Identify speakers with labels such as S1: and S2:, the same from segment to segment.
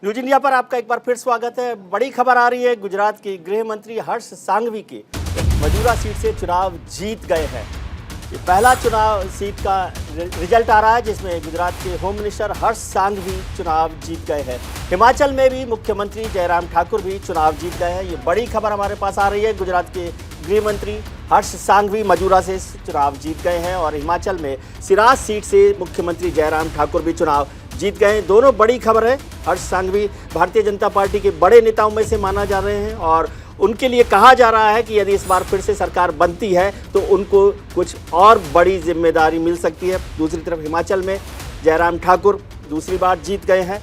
S1: News India पर आपका एक बार फिर स्वागत है। बड़ी खबर आ रही है, गुजरात के गृह मंत्री हर्ष सांघवी के मजूरा सीट से चुनाव जीत गए हैं। ये पहला चुनाव सीट का रिजल्ट आ रहा है जिसमें गुजरात के होम मिनिस्टर हर्ष सांघवी चुनाव जीत गए हैं। हिमाचल में भी मुख्यमंत्री जयराम ठाकुर भी चुनाव जीत गए हैं। ये बड़ी खबर हमारे पास आ रही है। गुजरात के गृह मंत्री हर्ष सांघवी मजूरा से चुनाव जीत गए हैं और हिमाचल में सिराज सीट से मुख्यमंत्री जयराम ठाकुर भी चुनाव जीत गए हैं। दोनों बड़ी खबर है। हर्ष सांघवी भारतीय जनता पार्टी के बड़े नेताओं में से माना जा रहे हैं और उनके लिए कहा जा रहा है कि यदि इस बार फिर से सरकार बनती है तो उनको कुछ और बड़ी जिम्मेदारी मिल सकती है। दूसरी तरफ हिमाचल में जयराम ठाकुर दूसरी बार जीत गए हैं।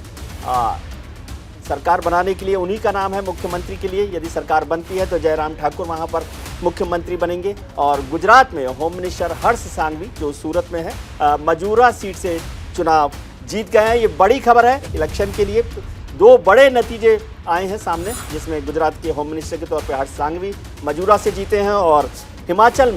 S1: सरकार बनाने के लिए उन्हीं का नाम है मुख्यमंत्री के लिए। यदि सरकार बनती है तो जयराम ठाकुर वहां पर मुख्यमंत्री बनेंगे। और गुजरात में होम मिनिस्टर हर्ष सांघवी जो सूरत में है मजूरा सीट से चुनाव जीत गए हैं। ये बड़ी खबर है। इलेक्शन के लिए दो बड़े नतीजे आए हैं सामने, जिसमें गुजरात के होम मिनिस्टर के तौर पर हर्ष सांघवी मजूरा से जीते हैं और हिमाचल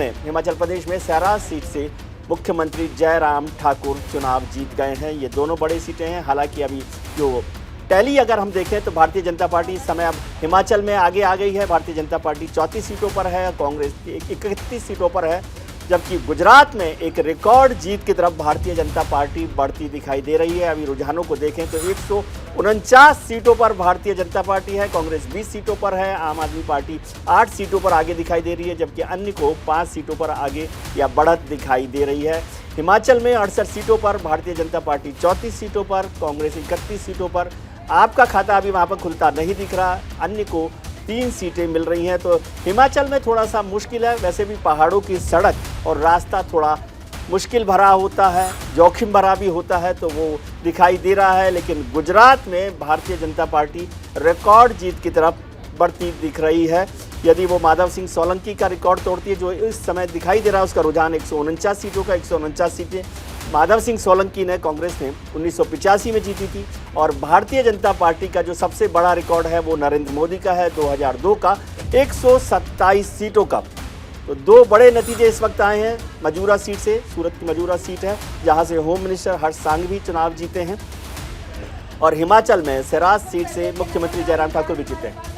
S1: प्रदेश में सिराज सीट से मुख्यमंत्री जयराम ठाकुर चुनाव जीत गए हैं। ये दोनों बड़ी सीटें हैं। हालांकि अभी जो टैली अगर हम देखें तो भारतीय जनता पार्टी इस समय अब हिमाचल में आगे आ गई है। भारतीय जनता पार्टी 34 सीटों पर है, कांग्रेस 31 सीटों पर है, जबकि गुजरात में एक रिकॉर्ड जीत की तरफ भारतीय जनता पार्टी बढ़ती दिखाई दे रही है। अभी रुझानों को देखें तो 149 सीटों पर भारतीय जनता पार्टी है, कांग्रेस 20 सीटों पर है, आम आदमी पार्टी 8 सीटों पर आगे दिखाई दे रही है, जबकि अन्य को 5 सीटों पर आगे या बढ़त दिखाई दे रही है। हिमाचल में 68 सीटों पर भारतीय जनता पार्टी 34 सीटों पर, कांग्रेस 31 सीटों पर। आपका खाता अभी वहाँ पर खुलता नहीं दिख रहा, अन्य को 3 सीटें मिल रही हैं। तो हिमाचल में थोड़ा सा मुश्किल है। वैसे भी पहाड़ों की सड़क और रास्ता थोड़ा मुश्किल भरा होता है, जोखिम भरा भी होता है, तो वो दिखाई दे रहा है। लेकिन गुजरात में भारतीय जनता पार्टी रिकॉर्ड जीत की तरफ बढ़ती दिख रही है। यदि वो माधव सिंह सोलंकी का रिकॉर्ड तोड़ती है जो इस समय दिखाई दे रहा है, उसका रुझान 149 सीटों का, 149 सीटें माधव सिंह सोलंकी ने, कांग्रेस ने 1985 में जीती थी। और भारतीय जनता पार्टी का जो सबसे बड़ा रिकॉर्ड है वो नरेंद्र मोदी का है 2002 का, 127 सीटों का। तो दो बड़े नतीजे इस वक्त आए हैं मजूरा सीट से। सूरत की मजूरा सीट है जहां से होम मिनिस्टर हर्ष सांघवी चुनाव जीते हैं और हिमाचल में सिराज सीट से मुख्यमंत्री जयराम ठाकुर भी जीते हैं।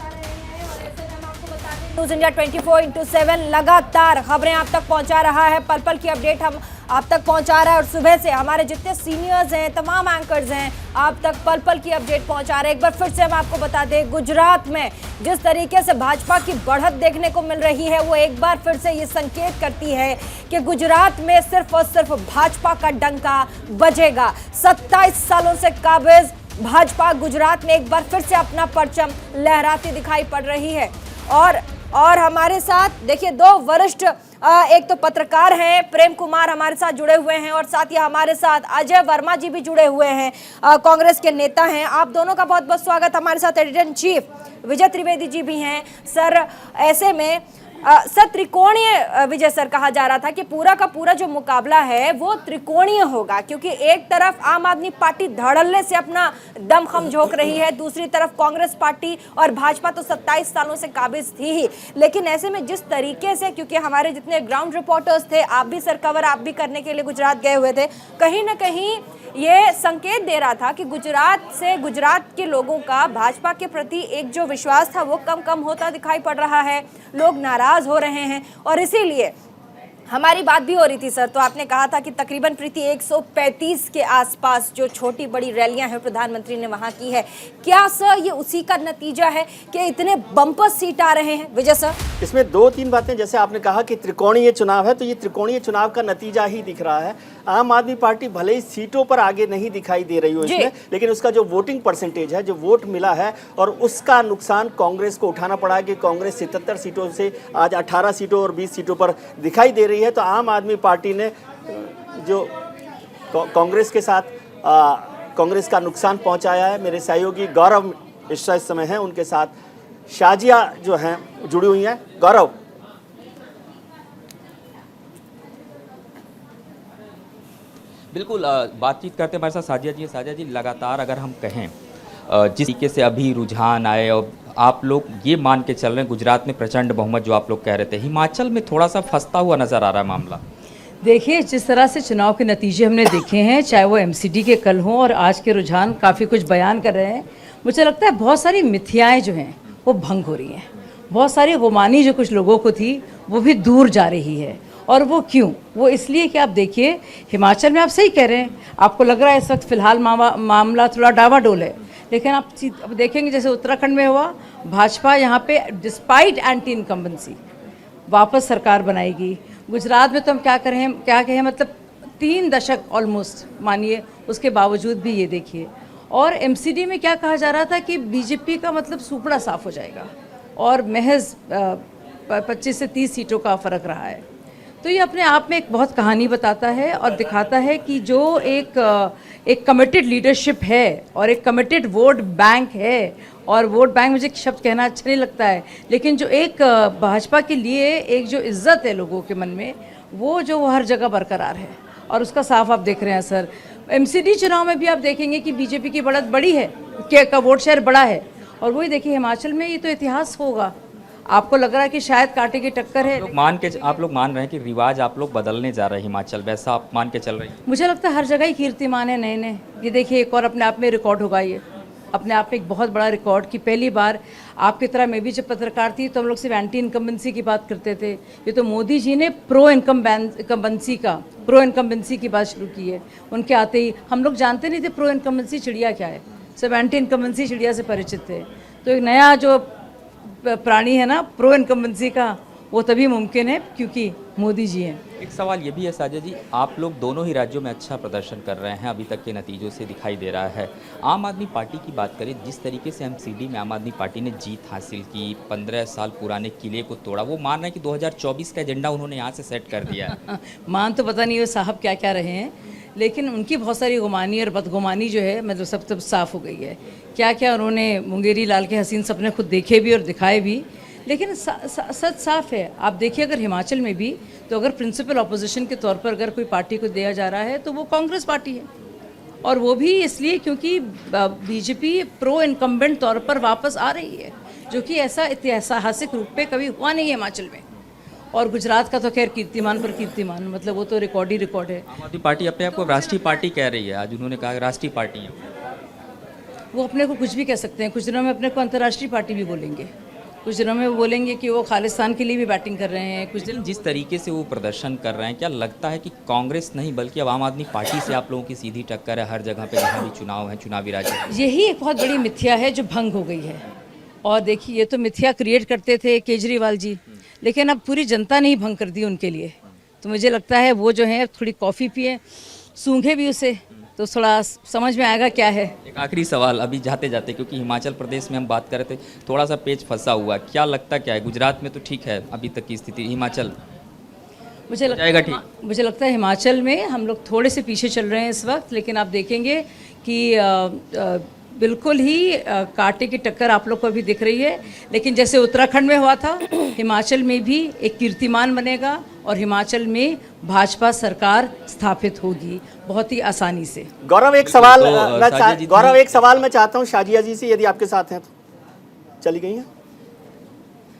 S2: न्यूज इंडिया 24/7 लगातार खबरें आप तक पहुंचा रहा है। पल पल की अपडेट हम आप तक पहुंचा रहा है और सुबह से हमारे जितने सीनियर्स हैं, तमाम एंकर्स हैं, आप तक पल पल की अपडेट पहुंचा रहे हैं। एक बार फिर से हम आपको बता दें, गुजरात में जिस तरीके से भाजपा की बढ़त देखने को मिल रही है वो एक बार फिर से ये संकेत करती है कि गुजरात में सिर्फ और सिर्फ भाजपा का डंका बजेगा। 27 सालों से काबिज भाजपा गुजरात में एक बार फिर से अपना परचम लहराती दिखाई पड़ रही है। और हमारे साथ देखिए दो वरिष्ठ एक तो पत्रकार हैं, प्रेम कुमार हमारे साथ जुड़े हुए हैं और साथ ही हमारे साथ अजय वर्मा जी भी जुड़े हुए हैं, कांग्रेस के नेता हैं। आप दोनों का बहुत बहुत स्वागत। हमारे साथ एडिटर इन चीफ विजय त्रिवेदी जी भी हैं। सर, ऐसे में सर त्रिकोणीय विजय सर कहा जा रहा था कि पूरा का पूरा जो मुकाबला है वो त्रिकोणीय होगा, क्योंकि एक तरफ आम आदमी पार्टी धड़ल्ले से अपना दमखम झोंक रही है, दूसरी तरफ कांग्रेस पार्टी और भाजपा तो 27 सालों से काबिज थी ही। लेकिन ऐसे में जिस तरीके से, क्योंकि हमारे जितने ग्राउंड रिपोर्टर्स थे, आप भी सर कवर आप भी करने के लिए गुजरात गए हुए थे, कहीं ना कहीं ये संकेत दे रहा था कि गुजरात के लोगों का भाजपा के प्रति एक जो विश्वास था वो कम होता दिखाई पड़ रहा है। लोग नाराज हो रहे हैं और इसीलिए हमारी बात भी हो रही थी सर, तो आपने कहा था कि तकरीबन प्रीति 135 के आसपास जो छोटी बड़ी रैलियां हैं प्रधानमंत्री ने वहां की है। क्या सर ये उसी का नतीजा है कि इतने बम्पर सीट आ रहे हैं? विजय सर, इसमें
S1: 2-3 बातें, जैसे आपने कहा कि त्रिकोणीय चुनाव है, तो ये त्रिकोणीय चुनाव का नतीजा ही दिख रहा है। आम आदमी पार्टी भले ही सीटों पर आगे नहीं दिखाई दे रही हो इसमें, लेकिन उसका जो वोटिंग परसेंटेज है, जो वोट मिला है, और उसका नुकसान कांग्रेस को उठाना पड़ा कि कांग्रेस 77 सीटों से आज 18 सीटों और 20 सीटों पर दिखाई दे रही है। तो आम आदमी पार्टी ने जो कांग्रेस के साथ कांग्रेस का नुकसान पहुंचाया है। मेरे सहयोगी गौरव मिश्रा इस समय हैं, उनके साथ शाजिया जो हैं जुड़ी हुई हैं। गौरव,
S3: बिल्कुल, बातचीत करते हमारे साथ साजिया जी लगातार अगर हम कहें जिस तरीके से अभी रुझान आए और आप लोग ये मान के चल रहे हैं गुजरात में प्रचंड बहुमत जो आप लोग कह रहे थे, हिमाचल में थोड़ा सा फंसता हुआ नजर आ रहा है मामला।
S4: देखिए, जिस तरह से चुनाव के नतीजे हमने देखे हैं, चाहे वो एमसीडी के कल हों और आज के रुझान काफ़ी कुछ बयान कर रहे हैं। मुझे लगता है बहुत सारी मिथ्याएं जो हैं वो भंग हो रही हैं, बहुत सारी गुमानी जो कुछ लोगों को थी वो भी दूर जा रही है। और वो क्यों? वो इसलिए कि आप देखिए हिमाचल में आप सही कह रहे हैं, आपको लग रहा है इस वक्त फ़िलहाल मामला थोड़ा डावाडोल है, लेकिन आप देखेंगे जैसे उत्तराखंड में हुआ, भाजपा यहाँ पे डिस्पाइट एंटी इनकम्बेंसी वापस सरकार बनाएगी। गुजरात में तो हम क्या कहें मतलब 3 दशक ऑलमोस्ट मानिए, उसके बावजूद भी ये देखिए। और एमसीडी में क्या कहा जा रहा था कि बीजेपी का मतलब सुपड़ा साफ हो जाएगा और महज 25 से 30 सीटों का फ़र्क रहा है। तो ये अपने आप में एक बहुत कहानी बताता है और दिखाता है कि जो एक कमिटेड लीडरशिप है और एक कमिटेड वोट बैंक है, और वोट बैंक मुझे शब्द कहना अच्छा नहीं लगता है, लेकिन जो एक भाजपा के लिए एक जो इज्जत है लोगों के मन में, वो हर जगह बरकरार है और उसका साफ आप देख रहे हैं सर। एमसीडी चुनाव में भी आप देखेंगे कि बीजेपी की बढ़त बड़ी है, का वोट शेयर बड़ा है, और वही देखिए हिमाचल में ये तो इतिहास होगा। आपको लग रहा है कि शायद कांटे की टक्कर है,
S3: आप लोग मान रहे हैं कि रिवाज आप लोग बदलने जा रहे हैं हिमाचल, वैसा आप मान के चल रही हैं?
S4: मुझे लगता है हर जगह ही कीर्तिमान है नए नए। ये देखिए एक और अपने आप में रिकॉर्ड होगा, ये अपने आप में एक बहुत बड़ा रिकॉर्ड कि पहली बार आपकी तरह मैं भी जब पत्रकार थी तो हम लोग सिर्फ एंटी इनकम्बेंसी की बात करते थे, ये तो मोदी जी ने प्रो इनकम्बेंसी की बात शुरू की है। उनके आते ही हम लोग जानते नहीं थे प्रो इनकम्बेंसी चिड़िया क्या है, सब एंटी इनकम्बेंसी चिड़िया से परिचित थे। तो एक नया जो प्राणी है ना प्रो इनकम्बेंसी का, वो तभी मुमकिन है क्योंकि मोदी जी हैं।
S3: एक सवाल ये भी है साजिया जी, आप लोग दोनों ही राज्यों में अच्छा प्रदर्शन कर रहे हैं, अभी तक के नतीजों से दिखाई दे रहा है। आम आदमी पार्टी की बात करें, जिस तरीके से एमसीडी में आम आदमी पार्टी ने जीत हासिल की, 15 साल पुराने किले को तोड़ा, वो मान रहे हैं कि 2024 का एजेंडा उन्होंने यहाँ से सेट कर दिया है।
S4: मान तो पता नहीं वो साहब क्या क्या रहे हैं, लेकिन उनकी बहुत सारी गुमानी और बदगुमानी जो है मतलब सब साफ हो गई है। क्या क्या उन्होंने मुंगेरी लाल के हसीन सपने खुद देखे भी और दिखाए भी, लेकिन सच साफ है। आप देखिए अगर हिमाचल में भी, तो अगर प्रिंसिपल ऑपोजिशन के तौर पर अगर कोई पार्टी को दिया जा रहा है तो वो कांग्रेस पार्टी है, और वो भी इसलिए क्योंकि बीजेपी प्रो इनकम्बेंट तौर पर वापस आ रही है, जो कि ऐसा ऐतिहासिक रूप पे कभी हुआ नहीं है हिमाचल में। और गुजरात का तो खैर कीर्तिमान पर कीर्तिमान, मतलब वो तो रिकॉर्ड ही रिकॉर्ड है।
S3: आम आदमी पार्टी अपने आप को राष्ट्रीय पार्टी कह रही है, आज उन्होंने कहा राष्ट्रीय पार्टी है।
S4: वो अपने को कुछ भी कह सकते हैं, कुछ दिनों में अपने को अंतर्राष्ट्रीय पार्टी भी बोलेंगे, कुछ दिनों में वो बोलेंगे कि वो खालिस्तान के लिए भी बैटिंग कर रहे हैं। कुछ दिन
S3: जिस तरीके से वो प्रदर्शन कर रहे हैं, क्या लगता है कि कांग्रेस नहीं बल्कि अब आम आदमी पार्टी से आप लोगों की सीधी टक्कर है हर जगह पे जहाँ भी चुनाव है, चुनावी राज्य?
S4: यही एक बहुत बड़ी मिथ्या है जो भंग हो गई है। और देखिए ये तो मिथ्या क्रिएट करते थे केजरीवाल जी, लेकिन अब पूरी जनता ने ही भंग कर दी उनके लिए। तो मुझे लगता है वो जो है थोड़ी कॉफ़ी पिए, सूंघे भी उसे, तो थोड़ा समझ में आएगा क्या है।
S3: एक आखिरी सवाल अभी जाते जाते, क्योंकि हिमाचल प्रदेश में हम बात कर रहे थे, थोड़ा सा पेच फंसा हुआ, क्या लगता क्या है? गुजरात में तो ठीक है अभी तक की स्थिति, हिमाचल
S4: मुझे लगता है हिमाचल में हम लोग थोड़े से पीछे चल रहे हैं इस वक्त, लेकिन आप देखेंगे कि बिल्कुल ही कांटे की टक्कर आप लोग को अभी दिख रही है। लेकिन जैसे उत्तराखंड में हुआ था, हिमाचल में भी एक कीर्तिमान बनेगा और हिमाचल में भाजपा सरकार स्थापित होगी बहुत ही आसानी से।
S1: गौरव एक सवाल मैं चाहता हूँ शाजिया जी से, यदि आपके साथ हैं तो। चली गई हैं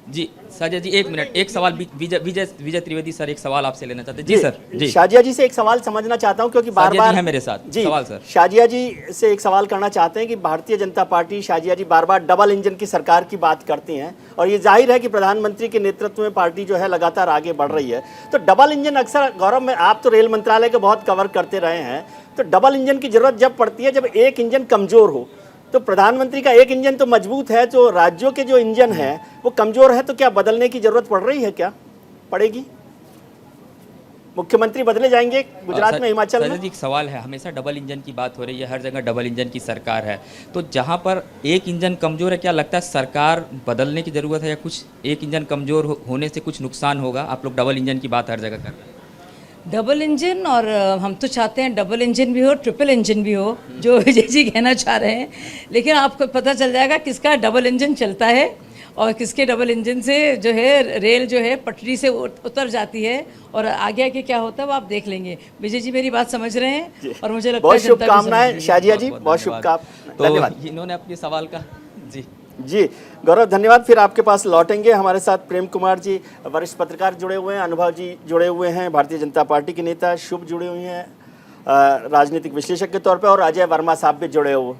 S3: जी साजिया जी, एक मिनट, एक सवाल विजय त्रिवेदी सर एक सवाल आपसे लेना चाहते हैं। जी सर। जी
S1: शाजिया जी से एक सवाल समझना चाहता हूं, क्योंकि बार बार
S3: है मेरे साथ जी सवाल सर।
S1: शाजिया जी से एक सवाल करना चाहते हैं कि भारतीय जनता पार्टी, शाजिया जी बार बार डबल इंजन की सरकार की बात करती हैं, और ये जाहिर है कि प्रधानमंत्री के नेतृत्व में पार्टी जो है लगातार आगे बढ़ रही है। तो डबल इंजन अक्सर, गौरव में आप तो रेल मंत्रालय को बहुत कवर करते रहे हैं, तो डबल इंजन की जरूरत जब पड़ती है जब एक इंजन कमजोर हो। तो प्रधानमंत्री का एक इंजन तो मजबूत है, तो राज्यों के जो इंजन है वो कमजोर है, तो क्या बदलने की जरूरत पड़ रही है? क्या पड़ेगी? मुख्यमंत्री बदले जाएंगे गुजरात में, हिमाचल में?
S3: जी एक सवाल है, हमेशा डबल इंजन की बात हो रही है, हर जगह डबल इंजन की सरकार है, तो जहां पर एक इंजन कमजोर है, क्या लगता है सरकार बदलने की जरूरत है, या कुछ एक इंजन कमजोर होने से कुछ नुकसान होगा? आप लोग डबल इंजन की बात हर जगह कर रहे हैं।
S4: डबल इंजन, और हम तो चाहते हैं डबल इंजन भी हो, ट्रिपल इंजन भी हो, जो विजय जी कहना चाह रहे हैं, लेकिन आपको पता चल जाएगा किसका डबल इंजन चलता है और किसके डबल इंजन से जो है रेल जो है पटरी से उतर जाती है, और आगे आगे क्या होता है वो आप देख लेंगे। विजय जी मेरी बात समझ रहे हैं, और मुझे लगता है
S1: बहुत शुभकामनाएं शाजिया जी, बहुत शुभकामनाएं, धन्यवाद।
S3: इन्होंने अपने सवाल का
S1: जी गौरव धन्यवाद। फिर आपके पास लौटेंगे। हमारे साथ प्रेम कुमार जी वरिष्ठ पत्रकार जुड़े हुए हैं, अनुभव जी जुड़े हुए हैं, भारतीय जनता पार्टी के नेता, शुभ जुड़े हुए हैं राजनीतिक विश्लेषक के तौर पे, और अजय वर्मा साहब भी जुड़े हुए।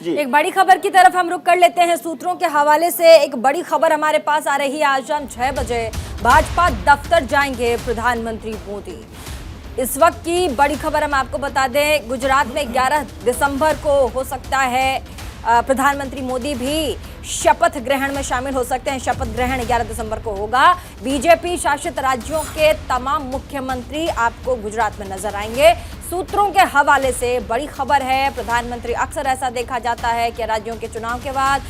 S1: जी।
S2: एक बड़ी खबर की तरफ हम रुख कर लेते हैं। सूत्रों के हवाले से एक बड़ी खबर हमारे पास आ रही है। आज शाम 6 बजे भाजपा दफ्तर जाएंगे प्रधानमंत्री मोदी। इस वक्त की बड़ी खबर हम आपको बता दें, गुजरात में 11 दिसंबर को हो सकता है प्रधानमंत्री मोदी भी शपथ ग्रहण में शामिल हो सकते हैं। शपथ ग्रहण 11 दिसंबर को होगा। बीजेपी शासित राज्यों के तमाम मुख्यमंत्री आपको गुजरात में नजर आएंगे। सूत्रों के हवाले से बड़ी खबर है। प्रधानमंत्री, अक्सर ऐसा देखा जाता है कि राज्यों के चुनाव के बाद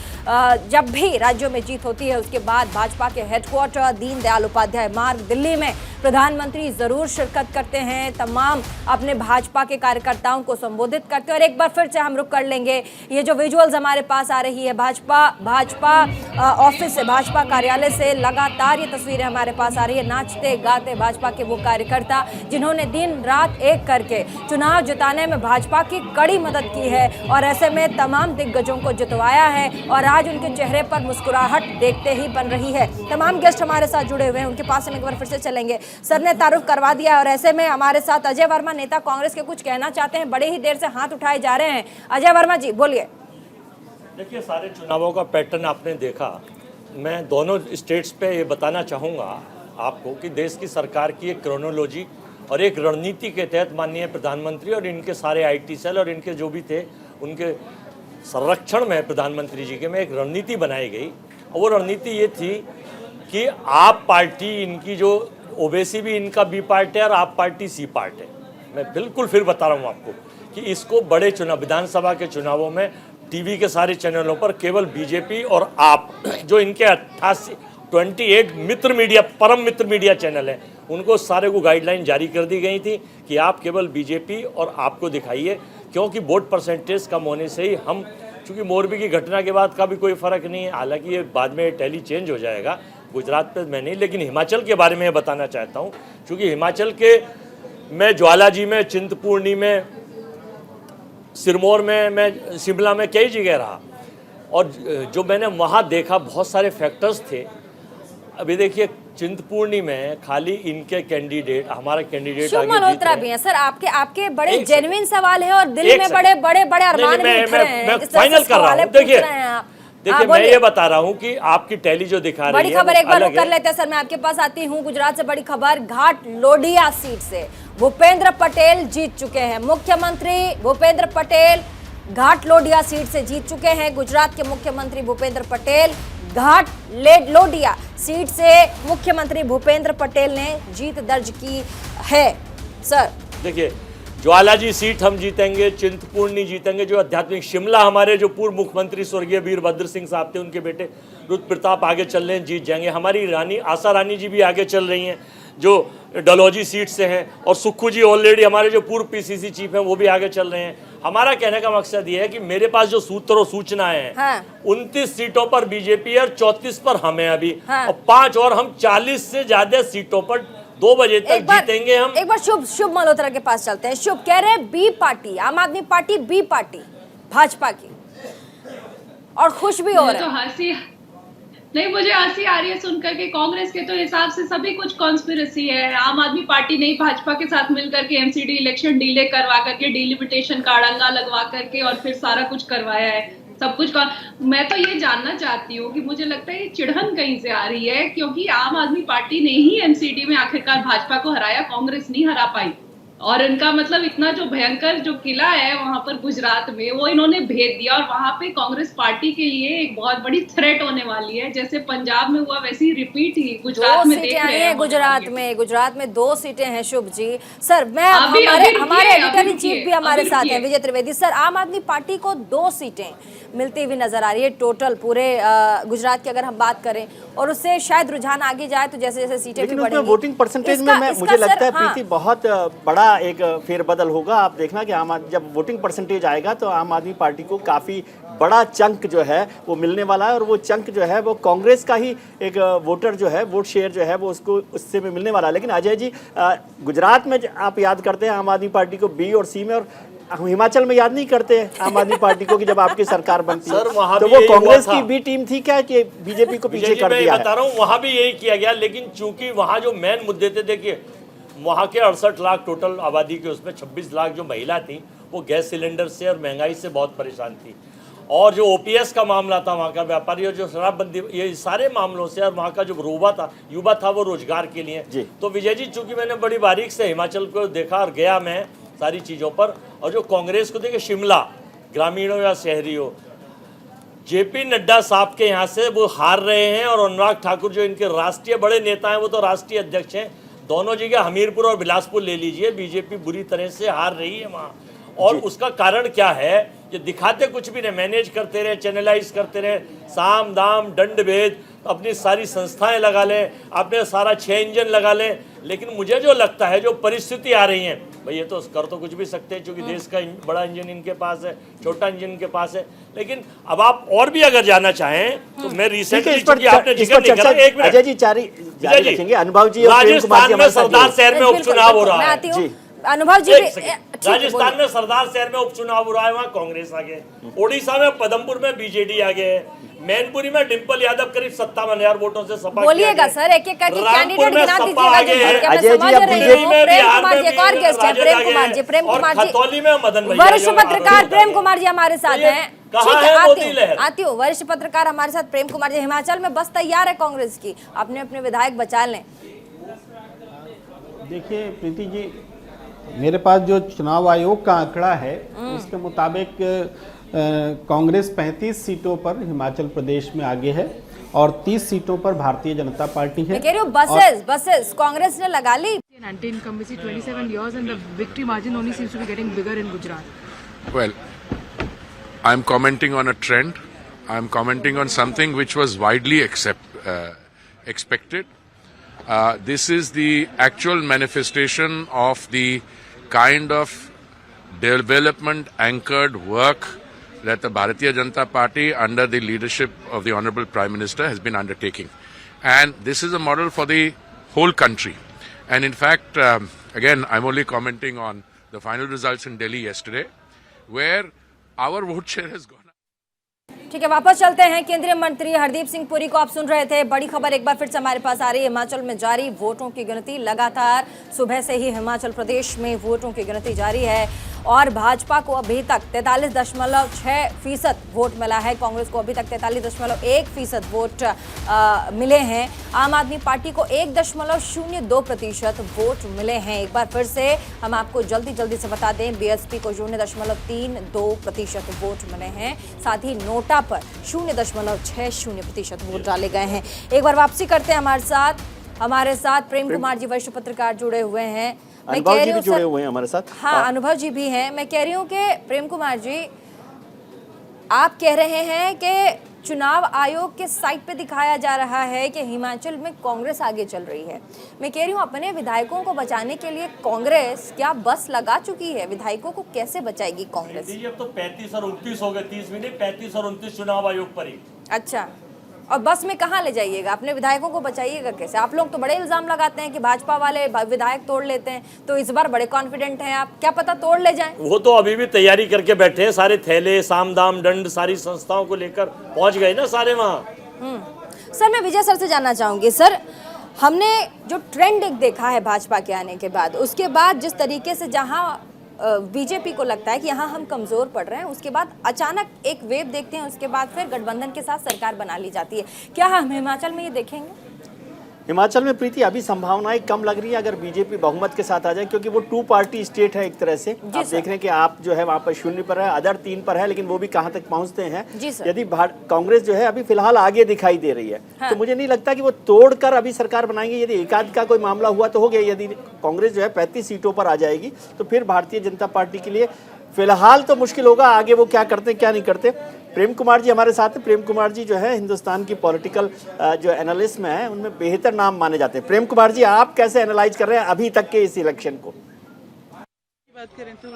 S2: जब भी राज्यों में जीत होती है उसके बाद भाजपा के हेडक्वार्टर दीनदयाल उपाध्याय मार्ग दिल्ली में प्रधानमंत्री जरूर शिरकत करते हैं, तमाम अपने भाजपा के कार्यकर्ताओं को संबोधित करते हैं। और एक बार फिर से हम रुक कर लेंगे, ये जो विजुअल्स हमारे पास आ रही है भाजपा ऑफिस से, भाजपा कार्यालय से लगातार ये तस्वीरें हमारे पास आ रही है। नाचते गाते भाजपा के वो कार्यकर्ता जिन्होंने दिन रात एक करके चुनाव जिताने में भाजपा की कड़ी मदद की है और ऐसे में तमाम दिग्गजों को जितवाया है और आज उनके चेहरे पर मुस्कुराहट देखते ही बन रही है। तमाम गेस्ट हमारे साथ जुड़े हुए हैं, उनके पास हम एक बार फिर से चलेंगे। सर ने तारुफ करवा दिया और ऐसे में हमारे साथ अजय वर्मा, नेता कांग्रेस के, कुछ कहना चाहते हैं। बड़े ही देर से हाथ उठाए जा रहे हैं। अजय वर्मा जी बोलिए।
S5: देखिए, सारे चुनावों का पैटर्न आपने देखा। मैं दोनों स्टेट्स पे ये बताना चाहूँगा आपको कि देश की सरकार की एक क्रोनोलॉजी और एक रणनीति के तहत माननीय प्रधानमंत्री और इनके सारे आईटी सेल और इनके जो भी थे उनके संरक्षण में प्रधानमंत्री जी के में एक रणनीति बनाई गई। और वो रणनीति ये थी कि आप पार्टी, इनकी जो ओवैसी भी इनका बी पार्ट है और आप पार्टी सी पार्ट है। मैं बिल्कुल फिर बता रहा हूँ आपको कि इसको बड़े चुनाव, विधानसभा के चुनावों में टीवी के सारे चैनलों पर केवल बीजेपी और आप, जो इनके 28 मित्र मीडिया, परम मित्र मीडिया चैनल हैं, उनको सारे को गाइडलाइन जारी कर दी गई थी कि आप केवल बीजेपी और आपको दिखाइए, क्योंकि वोट परसेंटेज कम होने से ही हम, चूँकि मोरबी की घटना के बाद का भी कोई फ़र्क नहीं है, हालांकि ये बाद में टैली चेंज हो जाएगा, गुजरात पे मैं नहीं, लेकिन हिमाचल के बारे में बताना चाहता हूँ। क्योंकि हिमाचल के मैं ज्वालाजी में, चिंतपूर्णी में, सिरमौर में, मैं शिमला में कई जगह रहा और जो मैंने वहाँ देखा बहुत सारे फैक्टर्स थे। अभी देखिए, चिंतपूर्णी में खाली इनके कैंडिडेट, हमारा कैंडिडेट
S2: शुभ मल्होत्रा भी हैं। सर, आपके बड़े जेन्युइन सवाल है और दिल में बड़े अरमान भी उठ रहे हैं।
S5: मैं फाइनल कर रहा हूँ। देखिए मैं ये बता रहा हूँ कि आपकी टैली जो दिखा रही है,
S2: बड़ी खबर एक बार रुक कर लेते हैं। सर, मैं आपके पास आती हूँ। गुजरात से बड़ी खबर, घाट लोडिया सीट से भूपेंद्र पटेल जीत चुके हैं। मुख्यमंत्री भूपेंद्र पटेल घाट लोडिया सीट से जीत चुके हैं। गुजरात के मुख्यमंत्री भूपेंद्र पटेल घाट लोडिया सीट से मुख्यमंत्री भूपेंद्र पटेल ने जीत दर्ज की है। सर
S5: देखिए, ज्वालाजी सीट हम जीतेंगे, चिंतपूर्णी जीतेंगे, जो आध्यात्मिक शिमला, हमारे जो पूर्व मुख्यमंत्री स्वर्गीय वीरभद्र सिंह साहब थे, उनके बेटे रुद्र प्रताप आगे चल रहे हैं, जीत जाएंगे। हमारी रानी आशा रानी जी भी आगे चल रही हैं जो डलहौजी सीट से हैं, और सुक्खू जी ऑलरेडी हमारे जो पूर्व पीसीसी चीफ हैं वो भी आगे चल रहे हैं। हमारा कहने का मकसद ये है कि मेरे पास जो सूत्र और सूचनाएं हैं,
S2: हाँ।
S5: 29 सीटों पर बीजेपी और 34 पर हमें अभी,
S2: हाँ।
S5: और 5 और हम 40 से ज्यादा सीटों पर 2 बजे तक जीतेंगे हम।
S2: एक बार शुभ मल्होत्रा के पास चलते हैं। शुभ कह रहे हैं बी पार्टी, आम आदमी पार्टी बी पार्टी भाजपा की, और खुश भी हो रहे हैं।
S6: नहीं, मुझे हंसी आ रही है सुनकर के। कांग्रेस के तो हिसाब से सभी कुछ कॉन्स्पिरेसी है। आम आदमी पार्टी ने भाजपा के साथ मिलकर के एमसीडी इलेक्शन डिले करवा करके, डिलिमिटेशन का अड़ंगा लगवा करके और फिर सारा कुछ करवाया है, सब कुछ का। मैं तो ये जानना चाहती हूँ कि मुझे लगता है ये चिढ़न कहीं से आ रही है, क्योंकि आम आदमी पार्टी ने ही एमसीडी में आखिरकार भाजपा को हराया, कांग्रेस नहीं हरा पाई। और इनका मतलब इतना जो भयंकर जो किला है वहां पर गुजरात में, वो इन्होंने भेद दिया, और वहां पे कांग्रेस पार्टी के लिए एक बहुत बड़ी थ्रेट होने वाली है। जैसे पंजाब में हुआ वैसे ही रिपीट ही गुजरात में देख रहे हैं।
S2: गुजरात में 2 सीटें हैं। शुभ जी, सर मैं हमारे एडिटर इन चीफ भी हमारे साथ हैं, विजय त्रिवेदी सर। आम आदमी पार्टी को 2 सीटें मिलती हुई नजर आ रही है टोटल पूरे गुजरात की अगर हम बात करें, और उससे शायद रुझान आगे जाए तो जैसे जैसे सीटें भी बढ़ेंगी।
S1: वोटिंग परसेंटेज में मुझे लगता है प्रीति बहुत बड़ा एक फेरबदल होगा। आप देखना कि जब वोटिंग परसेंटेज आएगा तो आम आदमी पार्टी को काफ़ी बड़ा चंक जो है वो मिलने वाला है, और वो चंक जो है वो कांग्रेस का ही एक वोटर जो है, वोट शेयर जो है वो उसको उससे में मिलने वाला है। लेकिन अजय जी, गुजरात में आप याद करते हैं आम आदमी पार्टी को बी और सी में, और हम हिमाचल में याद नहीं करते आम आदमी पार्टी को कि जब आपकी सरकार बनती है तो वो कांग्रेस की बी टीम थी क्या कि बीजेपी को पीछे कर दिया?
S5: बता रहा हूँ, वहां भी यही किया गया, लेकिन चूंकि वहां जो मेन मुद्दे थे, देखिए वहां के 68 लाख टोटल आबादी के, उसमें 26 लाख जो महिला थी वो गैस सिलेंडर से और महंगाई से बहुत परेशान थी, और जो ओपीएस का मामला था वहाँ का व्यापारी, और जो शराबबंदी, ये सारे मामलों से, और वहाँ का जो युवा था वो रोजगार के लिए। तो विजय जी, चूंकि मैंने बड़ी बारीक से हिमाचल को देखा और गया मैं सारी चीज़ों पर, और जो कांग्रेस को देखे, शिमला ग्रामीण हो या शहरी हो, जेपी नड्डा साहब के यहाँ से वो हार रहे हैं, और अनुराग ठाकुर जो इनके राष्ट्रीय बड़े नेता हैं, वो तो राष्ट्रीय अध्यक्ष हैं। दोनों जगह हमीरपुर और बिलासपुर ले लीजिए, बीजेपी बुरी तरह से हार रही है वहाँ। और उसका कारण क्या है कि दिखाते कुछ भी नहीं, मैनेज करते रहे, चैनलाइज करते रहे, साम दाम दंड भेद, अपनी सारी संस्थाएं लगा लें, अपने सारा 6 इंजन लगा लें। लेकिन मुझे जो लगता है, जो परिस्थिति आ रही है, भाई ये तो कर तो कुछ भी सकते हैं, क्योंकि देश का बड़ा इंजन इनके पास है, छोटा इंजन इनके पास है। लेकिन अब आप और भी अगर जाना चाहें तो मैं रिसेंटली, आपने जिक्र नहीं करा, एक मिनट
S1: अजय जी जारी रखेंगे, अनुभव जी और प्रेम कुमार जी
S5: राजस्थान में सरदार शहर में उपचुनाव हो रहा है।
S2: अनुभव जी
S5: राजस्थान में सरदार शहर में उपचुनाव हो रहा है, वहाँ कांग्रेस आगे, ओडिशा में पदमपुर में बीजेडी आगे, मैनपुरी में डिंपल यादव करीब 57,000 वोटों से सपा
S2: बोलिएगा सर, एक एक करके कैंडिडेट गिना दीजिएगा।
S1: अजय जी, अब
S2: प्रेम कुमार जी एक और गेस्ट है, प्रेम कुमार जी
S5: खतौली में मदन
S2: वरिष्ठ पत्रकार प्रेम कुमार जी हमारे साथ हैं।
S5: कहाँ है मोदी लहर?
S2: आती हूँ, वरिष्ठ पत्रकार हमारे साथ प्रेम कुमार जी। हिमाचल में बस तैयार है कांग्रेस की, अपने अपने विधायक बचा लें।
S7: देखिए प्रीति जी, मेरे पास जो चुनाव आयोग का आंकड़ा है उसके मुताबिक कांग्रेस 35 सीटों पर हिमाचल प्रदेश में आगे है और 30 सीटों पर भारतीय जनता पार्टी है।
S2: मैं कह रही हूँ बसेस कांग्रेस ने लगा ली।
S8: Anti-incumbency 27 years and the victory margin only seems to be getting bigger in Gujarat.
S9: Well, I'm commenting on a trend. I'm commenting on something which was widely expected. This is the actual manifestation of the kind of development anchored work that the Bharatiya Janata Party under the leadership of the Honorable Prime Minister has been undertaking. And this is a model for the whole country. And in fact, again, I'm only commenting on the final results in Delhi yesterday, where our vote share has gone up.
S2: ठीक है, वापस चलते हैं। केंद्रीय मंत्री हरदीप सिंह पुरी को आप सुन रहे थे। बड़ी खबर एक बार फिर से हमारे पास आ रही है। हिमाचल में जारी वोटों की गिनती लगातार, सुबह से ही हिमाचल प्रदेश में वोटों की गिनती जारी है और भाजपा को अभी तक 43.6% वोट मिला है। कांग्रेस को अभी तक 43.1% वोट मिले हैं। आम आदमी पार्टी को 1.02% वोट मिले हैं। एक बार फिर से हम आपको जल्दी से बता दें, बीएसपी को 0.32% वोट मिले हैं। साथ ही नोटा पर 0.60% वोट डाले गए हैं। एक बार वापसी करते हैं हमारे साथ प्रेम कुमार जी वरिष्ठ पत्रकार जुड़े हुए हैं।
S1: अनुभव जी भी जुड़े हुए हैं हमारे साथ।
S2: हाँ, अनुभव जी भी हैं। मैं कह रही हूँ कि प्रेम कुमार जी, आप कह रहे हैं कि चुनाव आयोग के साइट पे दिखाया जा रहा है कि हिमाचल में कांग्रेस आगे चल रही है। मैं कह रही हूँ, अपने विधायकों को बचाने के लिए कांग्रेस क्या बस लगा चुकी है? विधायकों को कैसे बचाएगी कांग्रेस?
S5: अब तो 35 और 29 हो गए, 30 भी नहीं, 35 और 29 चुनाव आयोग पर ही।
S2: अच्छा, और बस में कहाँ ले जाइएगा? अपने विधायकों को बचाइएगा कैसे? आप लोग तो बड़े इल्जाम लगाते हैं कि भाजपा वाले विधायक तोड़ लेते हैं, तो इस बार बड़े कॉन्फिडेंट हैं आप, क्या पता तोड़ ले जाएं?
S5: वो तो अभी भी तैयारी करके बैठे हैं, सारे थैले साम दाम दंड सारी संस्थाओं को लेकर पहुंच गए ना सारे वहाँ।
S2: सर, मैं विजय सर से जानना चाहूंगी। सर, हमने जो ट्रेंड एक देखा है भाजपा के आने के बाद, उसके बाद जिस तरीके से जहाँ बीजेपी को लगता है कि यहाँ हम कमजोर पड़ रहे हैं, उसके बाद अचानक एक वेव देखते हैं, उसके बाद फिर गठबंधन के साथ सरकार बना ली जाती है। क्या हम हिमाचल में ये देखेंगे?
S1: हिमाचल में प्रीति अभी संभावनाएं कम लग रही है अगर बीजेपी बहुमत के साथ आ जाए, क्योंकि वो 2 पार्टी स्टेट है एक तरह से। आप देख रहे हैं कि आप जो है वहाँ पर 0 पर है, अदर 3 पर है, लेकिन वो भी कहाँ तक पहुँचते हैं। यदि कांग्रेस जो है अभी फिलहाल आगे दिखाई दे रही है, तो मुझे नहीं लगता कि वो तोड़कर अभी सरकार बनाएंगे। यदि एकाध का कोई मामला हुआ तो हो गया। यदि कांग्रेस जो है 35 सीटों पर आ जाएगी तो फिर भारतीय जनता पार्टी के लिए फिलहाल तो मुश्किल होगा। आगे वो क्या करते क्या नहीं करते। प्रेम कुमार जी हमारे साथ हैं। प्रेम कुमार जी जो है हिंदुस्तान की पॉलिटिकल जो एनालिस्ट में है, उनमें बेहतर नाम माने जाते हैं। प्रेम कुमार जी, आप कैसे एनालाइज कर रहे हैं अभी तक के इस इलेक्शन को?
S10: बात करें तो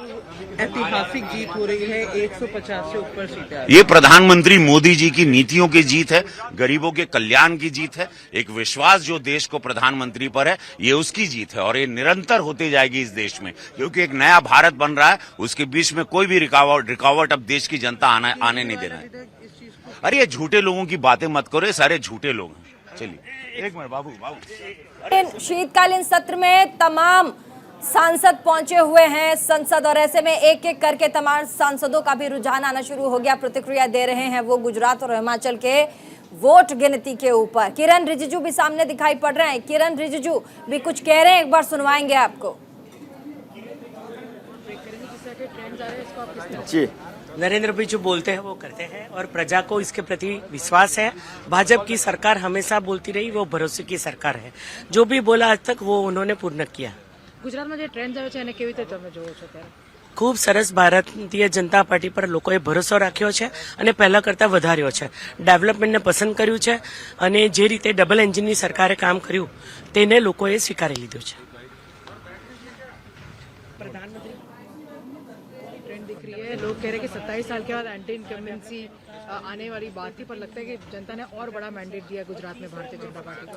S10: ऐतिहासिक जीत हो रही है, 150 से ऊपर सीटें।
S11: ये प्रधानमंत्री मोदी जी की नीतियों की जीत है, गरीबों के कल्याण की जीत है, एक विश्वास जो देश को प्रधानमंत्री पर है, ये उसकी जीत है और ये निरंतर होती जाएगी इस देश में, क्योंकि एक नया भारत बन रहा है। उसके बीच में कोई भी रुकावट अब देश की जनता आने नहीं देना है। अरे ये झूठे लोगों की बातें मत करो, ये सारे झूठे लोग हैं। चलिए एक मिनट बाबू।
S2: शीतकालीन सत्र में तमाम सांसद पहुंचे हुए हैं संसद, और ऐसे में एक एक करके तमाम सांसदों का भी रुझान आना शुरू हो गया। प्रतिक्रिया दे रहे हैं वो गुजरात और हिमाचल के वोट गिनती के ऊपर। किरण रिजिजू भी सामने दिखाई पड़ रहे हैं। किरण रिजिजू भी कुछ कह रहे हैं, एक बार सुनवाएंगे आपको।
S1: जी,
S12: नरेंद्र भाई जो बोलते हैं वो करते हैं और प्रजा को इसके प्रति विश्वास है। भाजपा की सरकार हमेशा बोलती रही, वो भरोसे की सरकार है। जो भी बोला आज तक वो उन्होंने पूर्ण किया।
S8: ગુજરાતમાં જે ટ્રેન્ડ આવે છે એને કેવી રીતે તમે જોવો છો ત્યારે?
S12: ખૂબ સરસ ભારતીય જનતા પાર્ટી પર લોકોએ ભરોસો રાખ્યો છે અને પહેલા કરતા વધાર્યો છે। ડેવલપમેન્ટને પસંદ કર્યું છે અને જે રીતે ડબલ એન્જિનની સરકારે કામ કર્યું તેને લોકોએ સ્વીકારી લીધું છે।
S8: ट्रेंड दिख रही है, लोग कह रहे हैं कि 27 साल के बाद एंटी इनकम्बेंसी आने वाली बात थी, पर लगता है कि जनता ने और बड़ा मैंडेट दिया गुजरात में भारतीय जनता पार्टी को।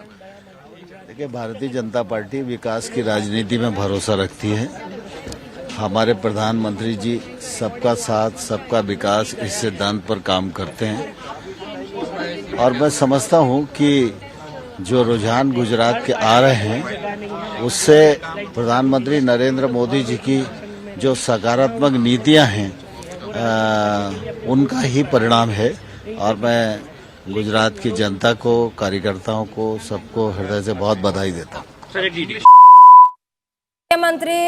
S13: देखिए, भारतीय जनता पार्टी विकास की राजनीति में भरोसा रखती है। हमारे प्रधानमंत्री जी सबका साथ सबका विकास इस सिद्धांत पर काम करते हैं और मैं समझता हूं कि जो रुझान गुजरात के आ रहे हैं उससे प्रधानमंत्री नरेंद्र मोदी जी की जो सकारात्मक नीतियां हैं उनका ही परिणाम है और मैं गुजरात की जनता को, कार्यकर्ताओं को, सबको हृदय से बहुत बधाई देता हूँ।
S2: मुख्यमंत्री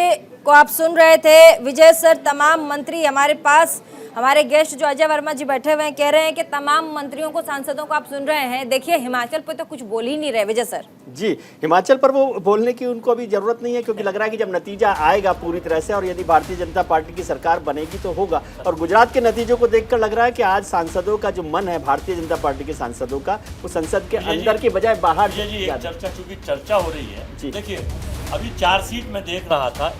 S2: को आप सुन रहे थे विजय सर। तमाम मंत्री हमारे पास, हमारे गेस्ट जो अजय वर्मा जी बैठे हुए हैं, कह रहे हैं कि तमाम मंत्रियों को, सांसदों को आप सुन रहे हैं। देखिए, हिमाचल पे तो कुछ बोल ही नहीं रहे विजय सर।
S1: जी, हिमाचल पर वो बोलने की उनको अभी जरूरत नहीं है, क्योंकि लग रहा है कि जब नतीजा आएगा पूरी तरह से और यदि भारतीय जनता पार्टी की सरकार बनेगी तो होगा। और गुजरात के नतीजों को देखकर लग रहा है कि आज सांसदों का जो मन है, भारतीय जनता पार्टी के सांसदों का, वो संसद के अंदर की बजाय बाहर।
S5: चर्चा हो रही है। देखिए, अभी 4 सीट में देख रहा था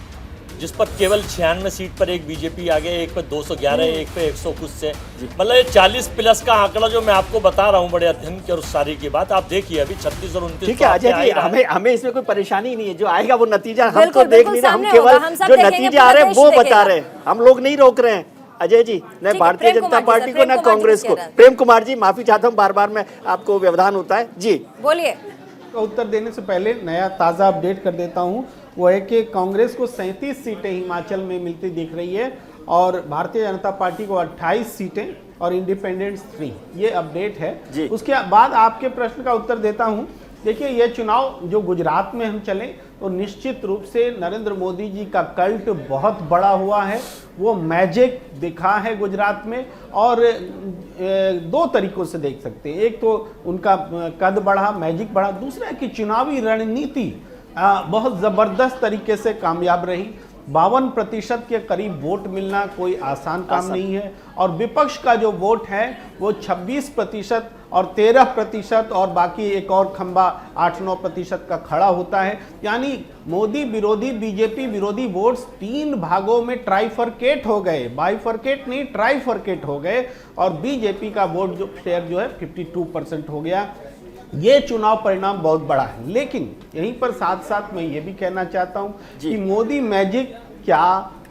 S5: जिस पर केवल 96 सीट पर एक बीजेपी आ गया, एक पे 211, एक पे 100 कुछ से, मतलब ये 40 प्लस का आंकड़ा जो मैं आपको बता रहा हूँ बड़े अध्ययन की और सारी की बात आप देखिए। अभी 36 और 29।
S1: ठीक है अजय जी, हमें इसमें कोई परेशानी नहीं है। जो आएगा वो नतीजा हम तो देख नहीं रहे, हम केवल जो नतीजे आ रहे हैं वो बता रहे हैं, हम लोग नहीं रोक रहे हैं। अजय जी, न भारतीय जनता पार्टी को न कांग्रेस को। प्रेम कुमार जी, माफी चाहता हूँ, बार बार में आपको व्यवधान होता है। जी
S2: बोलिए।
S7: उत्तर देने से पहले नया ताज़ा अपडेट कर देता हूं, वो है कि कांग्रेस को 37 सीटें हिमाचल में मिलती दिख रही है और भारतीय जनता पार्टी को 28 सीटें और इंडिपेंडेंट्स 3। ये अपडेट है। उसके बाद आपके प्रश्न का उत्तर देता हूं। देखिए, ये चुनाव जो गुजरात में हम चले तो निश्चित रूप से नरेंद्र मोदी जी का कल्ट बहुत बड़ा हुआ है। वो मैजिक दिखा है गुजरात में और 2 तरीकों से देख सकते हैं। एक तो उनका कद बढ़ा, मैजिक बढ़ा। दूसरा है कि चुनावी रणनीति बहुत ज़बरदस्त तरीके से कामयाब रही। 52% के करीब वोट मिलना कोई आसान काम नहीं है और विपक्ष का जो वोट है वो 26% और 13% और बाकी एक और खंबा 8-9% का खड़ा होता है। यानी मोदी विरोधी, बीजेपी विरोधी वोट्स 3 भागों में ट्राइफरकेट हो गए, बाइफरकेट नहीं ट्राइफरकेट हो गए और बीजेपी का वोट जो शेयर जो है 52% हो गया। ये चुनाव परिणाम बहुत बड़ा है। लेकिन यहीं पर साथ साथ मैं ये भी कहना चाहता हूं कि मोदी मैजिक क्या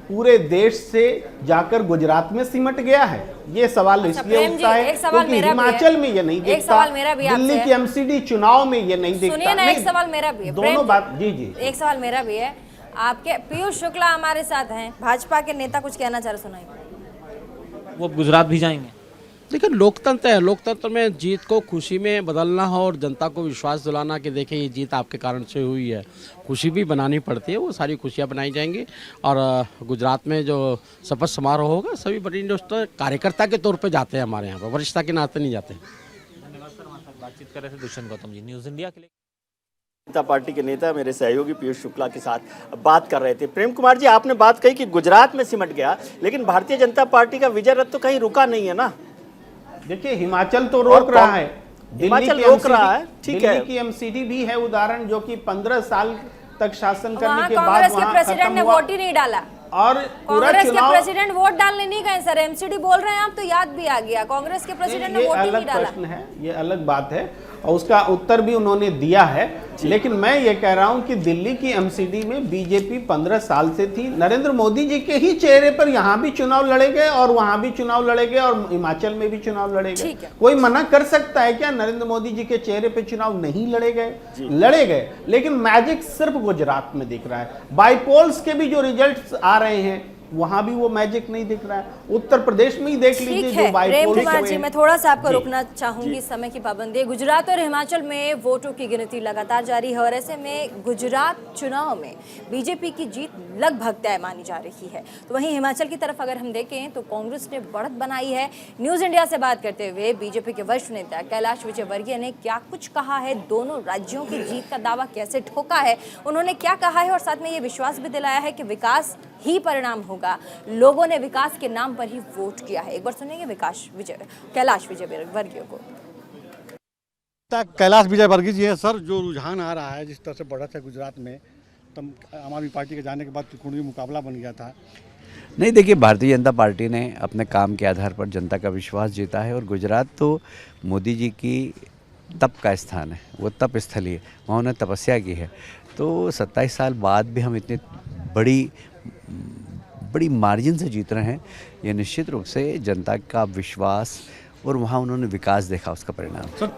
S7: पूरे देश से जाकर गुजरात में सिमट गया है? ये सवाल इसलिए उठता है क्योंकि हिमाचल में ये नहीं दिखता, दिल्ली की एमसीडी चुनाव में ये नहीं दिखता।
S2: सुनिए ना, एक सवाल मेरा भी है।
S7: दोनों बात जी
S2: एक सवाल मेरा भी है। आपके पीयूष शुक्ला हमारे साथ हैं, भाजपा के नेता, कुछ कहना चाह रहे, सुनाइए।
S14: वो गुजरात भी जाएंगे। लेकिन लोकतंत्र है, लोकतंत्र में जीत को खुशी में बदलना हो और जनता को विश्वास दिलाना कि देखिए ये जीत आपके कारण से हुई है, खुशी भी बनानी पड़ती है। वो सारी खुशियाँ बनाई जाएंगी और गुजरात में जो शपथ समारोह होगा सभी बड़ी कार्यकर्ता के तौर पे जाते हैं हमारे यहाँ पर, वरिष्ठता के नाते नहीं जाते। धन्यवाद सर, हमारे साथ बातचीत कर रहे थे दुष्यंत गौतम जी, न्यूज़ इंडिया के लिए।
S1: जनता पार्टी के नेता मेरे सहयोगी पीयूष शुक्ला के साथ बात कर रहे थे। प्रेम कुमार जी, आपने बात कही कि गुजरात में सिमट गया, लेकिन भारतीय जनता पार्टी का विजय रथ तो कहीं रुका नहीं है ना।
S7: देखिए, हिमाचल तो रोक रहा है,
S1: हिमाचल रोक रहा है, ठीक है।
S7: दिल्ली की एमसीडी भी है उदाहरण, जो कि 15 साल तक शासन करने के बाद
S2: कांग्रेस के प्रेसिडेंट ने वोट ही नहीं डाला
S7: और
S2: कांग्रेस के प्रेसिडेंट वोट डालने नहीं गए सर। एमसीडी बोल रहे हैं आप तो याद भी आ गया, कांग्रेस के प्रेसिडेंट ने वोट ही नहीं डाला।
S7: प्रश्न है, ये अलग बात है। और उसका उत्तर भी उन्होंने दिया है। लेकिन मैं ये कह रहा हूं कि दिल्ली की एमसीडी में बीजेपी 15 साल से थी। नरेंद्र मोदी जी के ही चेहरे पर यहां भी चुनाव लड़े गए और वहां भी चुनाव लड़े गए और हिमाचल में भी चुनाव लड़े गए। कोई मना कर सकता है क्या नरेंद्र मोदी जी के चेहरे पे चुनाव नहीं लड़े गए? लड़े गए, लेकिन मैजिक सिर्फ गुजरात में दिख रहा है। बाईपोल्स के भी जो रिजल्ट्स आ रहे हैं वहां भी वो मैजिक नहीं दिख रहा है। उत्तर प्रदेश में ही देख लीजिए जो
S2: प्रेम कुमार जी, मैं थोड़ा सा आपको रोकना चाहूंगी, समय की पाबंदी। गुजरात और हिमाचल में वोटों की गिनती लगातार जारी है और ऐसे में गुजरात चुनाव में बीजेपी की जीत लगभग तय मानी जा रही है। तो वहीं हिमाचल की तरफ अगर हम देखें तो कांग्रेस ने बढ़त बनाई है। न्यूज इंडिया से बात करते हुए बीजेपी के वरिष्ठ नेता कैलाश विजयवर्गीय ने क्या कुछ कहा है, दोनों राज्यों की जीत का दावा कैसे ठोका है, उन्होंने क्या कहा है और साथ में ये विश्वास भी दिलाया है कि विकास ही परिणाम होगा, लोगों ने विकास के नाम पर ही वोट किया है। एक बार सुनेंगे कैलाश विजयवर्गीय को।
S15: कैलाश विजयवर्गीय जी है। सर, जो रुझान आ रहा है, जिस तरह से बढ़त है गुजरात में, तब आम आदमी पार्टी के जाने के बाद त्रिकोणीय मुकाबला बन गया था।
S16: नहीं, देखिए, भारतीय जनता पार्टी ने अपने काम के आधार पर जनता का विश्वास जीता है और गुजरात तो मोदी जी की तप का स्थान है, वो तप स्थली है, वहाँ उन्होंने तपस्या की है। तो 27 साल बाद भी हम इतनी बड़ी मार्जिन से जीत रहे हैं, ये निश्चित रूप से जनता का विश्वास और वहाँ उन्होंने विकास देखा, उसका परिणाम।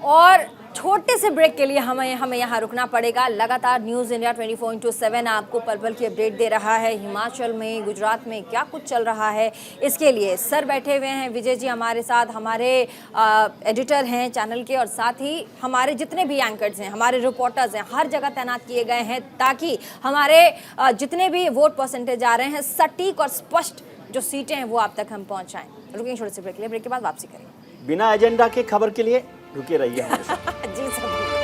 S2: और छोटे से ब्रेक के लिए हमें यहाँ रुकना पड़ेगा। लगातार न्यूज़ इंडिया 24/7 आपको पल पल की अपडेट दे रहा है। हिमाचल में, गुजरात में क्या कुछ चल रहा है, इसके लिए सर बैठे हुए हैं विजय जी हमारे साथ, हमारे एडिटर हैं चैनल के, और साथ ही हमारे जितने भी एंकर्स हैं, हमारे रिपोर्टर्स हैं, हर जगह तैनात किए गए हैं ताकि हमारे जितने भी वोट परसेंटेज आ रहे हैं, सटीक और स्पष्ट जो सीटें हैं वो आप तक हम पहुँचाएँ। रुकेंगे छोटे से ब्रेक के लिए, ब्रेक के बाद वापसी करेंगे।
S1: बिना एजेंडा के खबर के लिए रुके रहिए
S2: जी सभी।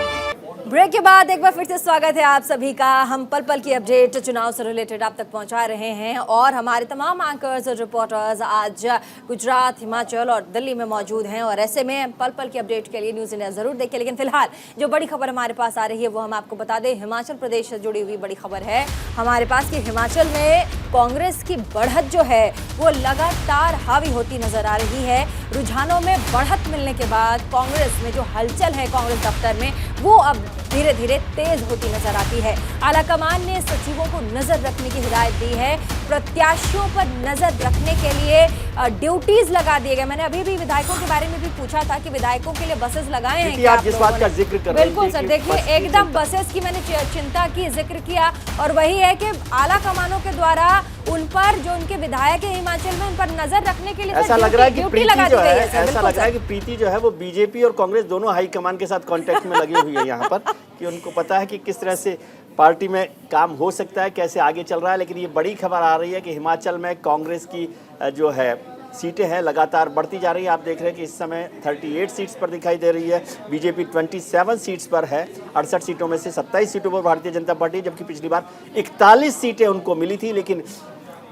S2: ब्रेक के बाद एक बार फिर से स्वागत है आप सभी का। हम पल पल की अपडेट चुनाव से रिलेटेड आप तक पहुंचा रहे हैं और हमारे तमाम एंकर्स और रिपोर्टर्स आज गुजरात, हिमाचल और दिल्ली में मौजूद हैं और ऐसे में पल पल की अपडेट के लिए न्यूज़ इंडिया ज़रूर देखें। लेकिन फिलहाल जो बड़ी खबर हमारे पास आ रही है वो हम आपको बता दें। हिमाचल प्रदेश से जुड़ी हुई बड़ी खबर है हमारे पास कि हिमाचल में कांग्रेस की बढ़त जो है वो लगातार हावी होती नजर आ रही है। रुझानों में बढ़त मिलने के बाद कांग्रेस में जो हलचल है कांग्रेस दफ्तर में वो अब धीरे धीरे तेज होती नजर आती है। आलाकमान ने सचिवों को नजर रखने की हिदायत दी है, प्रत्याशियों पर नजर रखने के लिए ड्यूटीज लगा दिए गए। मैंने अभी भी विधायकों के बारे में भी पूछा था कि विधायकों के लिए बसेस लगाए हैं क्या?
S1: आप जिस बात का जिक्र कर रहे हैं,
S2: बिल्कुल सर, देखिए एकदम बसेस की मैंने चिंता की, जिक्र किया, और वही है कि आला कमानों के द्वारा उन पर जो उनके विधायक है हिमाचल में उन पर नजर रखने के लिए
S1: ऐसा लग रहा है कि प्रीति जो है वो बीजेपी और कांग्रेस दोनों हाईकमान के साथ कांटेक्ट में लगी हुई है यहाँ पर, कि उनको पता है कि किस तरह से पार्टी में काम हो सकता है, कैसे आगे चल रहा है। लेकिन ये बड़ी खबर आ रही है कि हिमाचल में कांग्रेस की जो है सीटें हैं लगातार बढ़ती जा रही है। आप देख रहे हैं कि इस समय 38 सीट्स पर दिखाई दे रही है, बीजेपी 27 सीट्स पर है। 68 सीटों में से 27 सीटों पर भारतीय जनता पार्टी, जबकि पिछली बार 41 सीटें उनको मिली थी। लेकिन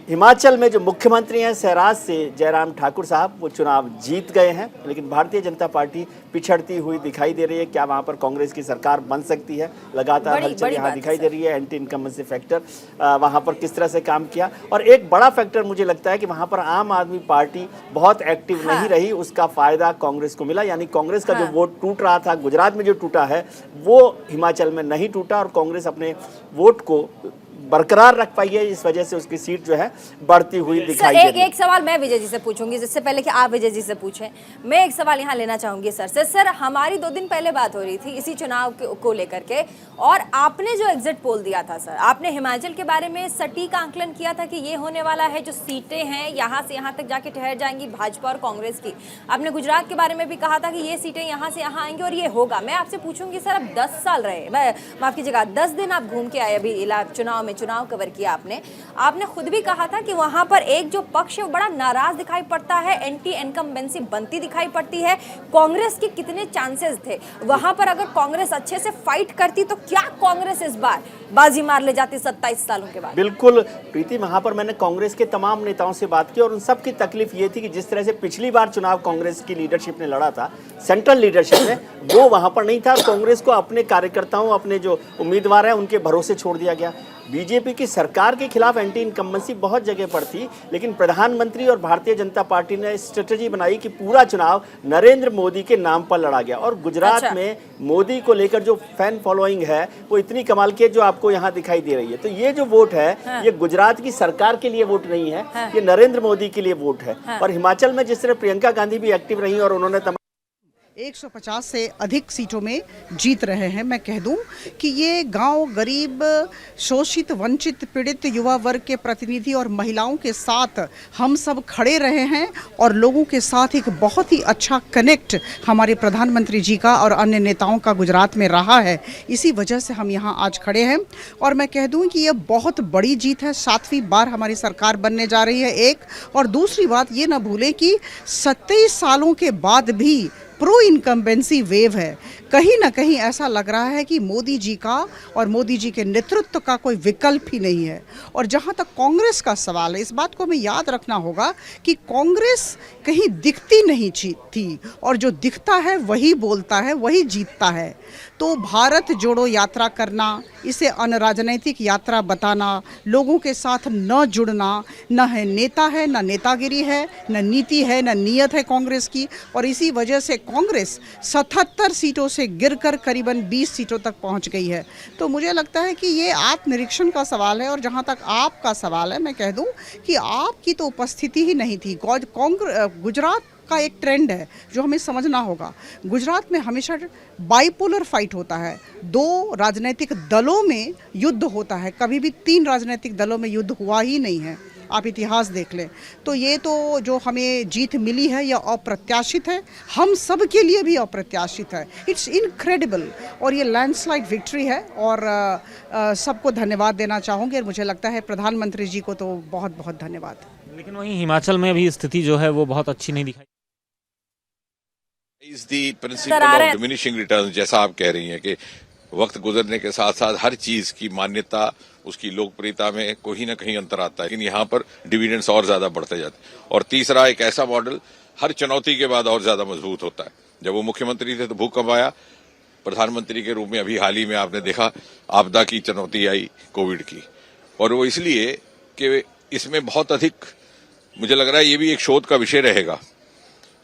S1: हिमाचल में जो मुख्यमंत्री हैं सहराज से जयराम ठाकुर साहब, वो चुनाव जीत गए हैं, लेकिन भारतीय जनता पार्टी पिछड़ती हुई दिखाई दे रही है। क्या वहाँ पर कांग्रेस की सरकार बन सकती है? लगातार हलचल यहाँ दिखाई दे रही है। एंटी इनकम्बेंसी फैक्टर वहाँ पर किस तरह से काम किया, और एक बड़ा फैक्टर मुझे लगता है कि वहाँ पर आम आदमी पार्टी बहुत एक्टिव नहीं रही, उसका फायदा कांग्रेस को मिला। यानी कांग्रेस का जो वोट टूट रहा था गुजरात में, जो टूटा है वो हिमाचल में नहीं टूटा और कांग्रेस अपने वोट को बरकरार रख पाई है। इस वजह से उसकी सीट जो है बढ़ती हुई दिखाई दे रही है।
S2: एक सवाल मैं विजय जी से पूछूंगी, जिससे पहले कि आप विजय जी से पूछें, मैं एक सवाल यहाँ लेना चाहूंगी सर से। सर, हमारी 2 दिन पहले बात हो रही थी इसी चुनाव को लेकर के, और आपने जो एग्जिट पोल दिया था सर, आपने हिमाचल के बारे में सटीक आंकलन किया था कि ये होने वाला है, जो सीटें हैं यहाँ से यहाँ तक जाके ठहर जाएंगी भाजपा और कांग्रेस की। आपने गुजरात के बारे में भी कहा था कि ये सीटें यहाँ से यहाँ आएंगी और ये होगा। मैं आपसे पूछूंगी सर, अब 10 साल रहे, माफ कीजिएगा 10 दिन आप घूम के आए अभी चुनाव में, चुनाव कवर किया आपने खुद भी कहा था कि वहां पर एक जो पक्ष है वो बड़ा नाराज दिखाई पड़ता है, एंटी इनकम्बेंसी बनती दिखाई पड़ती है। कांग्रेस के कितने चांसेस थे वहां पर? अगर कांग्रेस अच्छे से फाइट करती तो क्या कांग्रेस इस बार बाजी मार ले जाती 27 सालों के बाद?
S1: बिल्कुल प्रीति, वहां पर मैंने कांग्रेस के तमाम नेताओं से बात की और उन सब की तकलीफ ये थी कि जिस तरह से पिछली बार चुनाव कांग्रेस की लीडरशिप ने लड़ा था, सेंट्रल लीडरशिप ने, वो वहां पर नहीं था। कांग्रेस को अपने कार्यकर्ताओं, अपने जो उम्मीदवार हैं उनके भरोसे छोड़ दिया गया। बीजेपी की सरकार के खिलाफ एंटी इनकम्बेंसी बहुत जगह पर थी, लेकिन प्रधानमंत्री और भारतीय जनता पार्टी ने स्ट्रेटजी बनाई कि पूरा चुनाव नरेंद्र मोदी के नाम पर लड़ा गया। और गुजरात में मोदी को लेकर जो फैन फॉलोइंग है वो इतनी कमाल की है जो आपको यहाँ दिखाई दे रही है। तो ये जो वोट है ये गुजरात की सरकार के लिए वोट नहीं है, ये नरेंद्र मोदी के लिए वोट है। और हिमाचल में जिस तरह प्रियंका गांधी भी एक्टिव रही और उन्होंने
S17: 150 से अधिक सीटों में जीत रहे हैं। मैं कह दूं कि ये गांव, गरीब, शोषित, वंचित, पीड़ित युवा वर्ग के प्रतिनिधि और महिलाओं के साथ हम सब खड़े रहे हैं और लोगों के साथ एक बहुत ही अच्छा कनेक्ट हमारे प्रधानमंत्री जी का और अन्य नेताओं का गुजरात में रहा है। इसी वजह से हम यहाँ आज खड़े हैं। और मैं कह दूं कि ये बहुत बड़ी जीत है। 7वीं बार हमारी सरकार बनने जा रही है एक। और दूसरी बात ये ना भूले कि 27 सालों के बाद भी प्रो इनकम्बेंसी वेव है। कहीं ना कहीं ऐसा लग रहा है कि मोदी जी का और मोदी जी के नेतृत्व का कोई विकल्प ही नहीं है। और जहां तक कांग्रेस का सवाल है, इस बात को हमें याद रखना होगा कि कांग्रेस कहीं दिखती नहीं थी और जो दिखता है वही बोलता है, वही जीतता है। तो भारत जोड़ो यात्रा करना, इसे अनराजनैतिक यात्रा बताना, लोगों के साथ न जुड़ना, न है नेता है, न नेतागिरी है, न नीति है, न नीयत है कांग्रेस की। और इसी वजह से कांग्रेस 77 सीटों से गिरकर करीबन 20 सीटों तक पहुंच गई है। तो मुझे लगता है कि ये आत्मनिरीक्षण का सवाल है। और जहां तक आपका सवाल है, मैं कह दूं कि आपकी तो उपस्थिति ही नहीं थी। गुजरात का एक ट्रेंड है जो हमें समझना होगा। गुजरात में हमेशा बाइपोलर फाइट होता है, 2 राजनीतिक दलों में युद्ध होता है, कभी भी 3 राजनीतिक दलों में युद्ध हुआ ही नहीं है। आप इतिहास देख लें। तो ये तो जो हमें जीत मिली है यह अप्रत्याशित है, हम सब के लिए भी अप्रत्याशित है। It's incredible. और ये लैंडस्लाइड विक्ट्री है। और सबको धन्यवाद देना चाहूँगी। और मुझे लगता है प्रधानमंत्री जी को तो बहुत बहुत धन्यवाद।
S18: लेकिन वहीं हिमाचल में अभी स्थिति जो है वो बहुत अच्छी नहीं दिखाई।
S19: Is the principle of diminishing return, जैसा आप कह रही हैं कि वक्त गुजरने के साथ साथ हर चीज की मान्यता, उसकी लोकप्रियता में कोई ना कहीं अंतर आता है, लेकिन यहाँ पर डिविडेंड्स और ज्यादा बढ़ते जाते हैं। और तीसरा, एक ऐसा मॉडल हर चुनौती के बाद और ज्यादा मजबूत होता है। जब वो मुख्यमंत्री थे तो भूकंप आया, प्रधानमंत्री के रूप में अभी हाल ही में आपने देखा आपदा की चुनौती आई, कोविड की। और वो इसलिए कि इसमें बहुत अधिक, मुझे लग रहा है ये भी एक शोध का विषय रहेगा